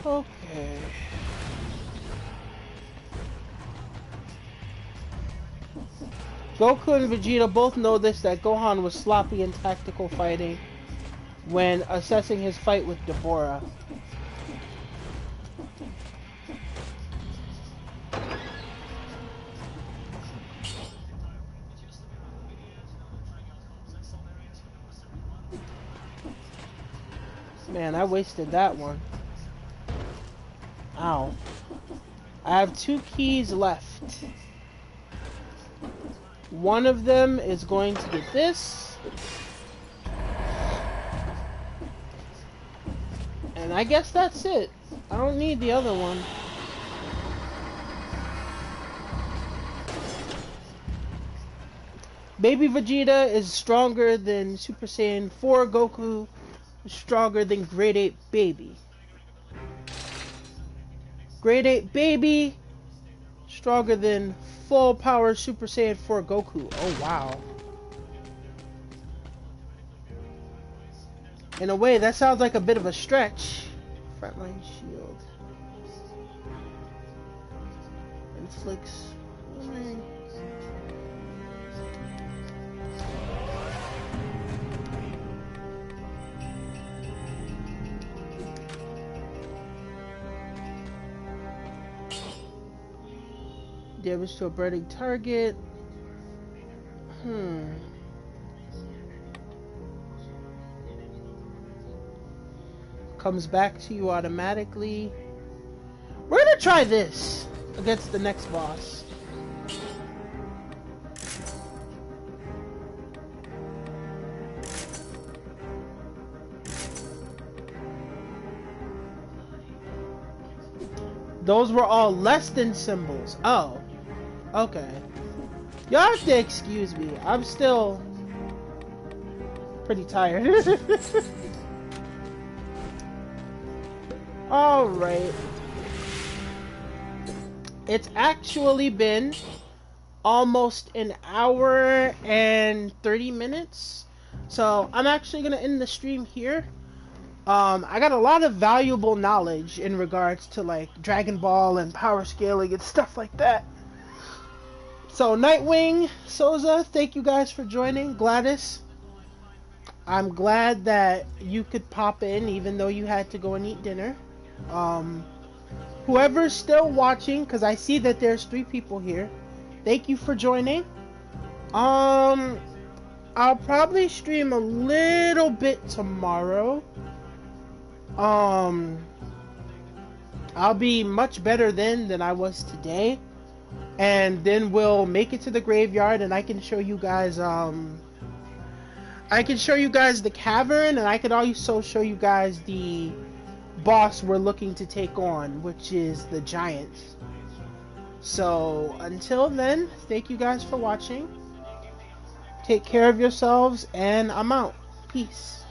Okay. Goku and Vegeta both know this, that Gohan was sloppy in tactical fighting when assessing his fight with Deborah. Man, I wasted that one. Ow. I have 2 keys left. One of them is going to get this. And I guess that's it. I don't need the other one. Baby Vegeta is stronger than Super Saiyan 4 Goku. Stronger than Grade 8 Baby. Grade 8 Baby stronger than full power Super Saiyan 4 Goku. Oh wow. In a way, that sounds like a bit of a stretch. Frontline shield. Inflicts. Damage to a burning target. Comes back to you automatically. We're gonna try this against the next boss. Those were all less than symbols. Oh. Okay. Y'all have to excuse me. I'm still pretty tired. Alright. It's actually been almost an hour and 30 minutes. So I'm actually going to end the stream here. I got a lot of valuable knowledge in regards to like Dragon Ball and power scaling and stuff like that. So Nightwing, Souza, thank you guys for joining. Gladys, I'm glad that you could pop in even though you had to go and eat dinner. Whoever's still watching, because I see that there's 3 people here, thank you for joining. I'll probably stream a little bit tomorrow. I'll be much better then than I was today. And then we'll make it to the graveyard and I can show you guys the cavern, and I could also show you guys the boss we're looking to take on, which is the giant. So until then, thank you guys for watching. Take care of yourselves and I'm out. Peace.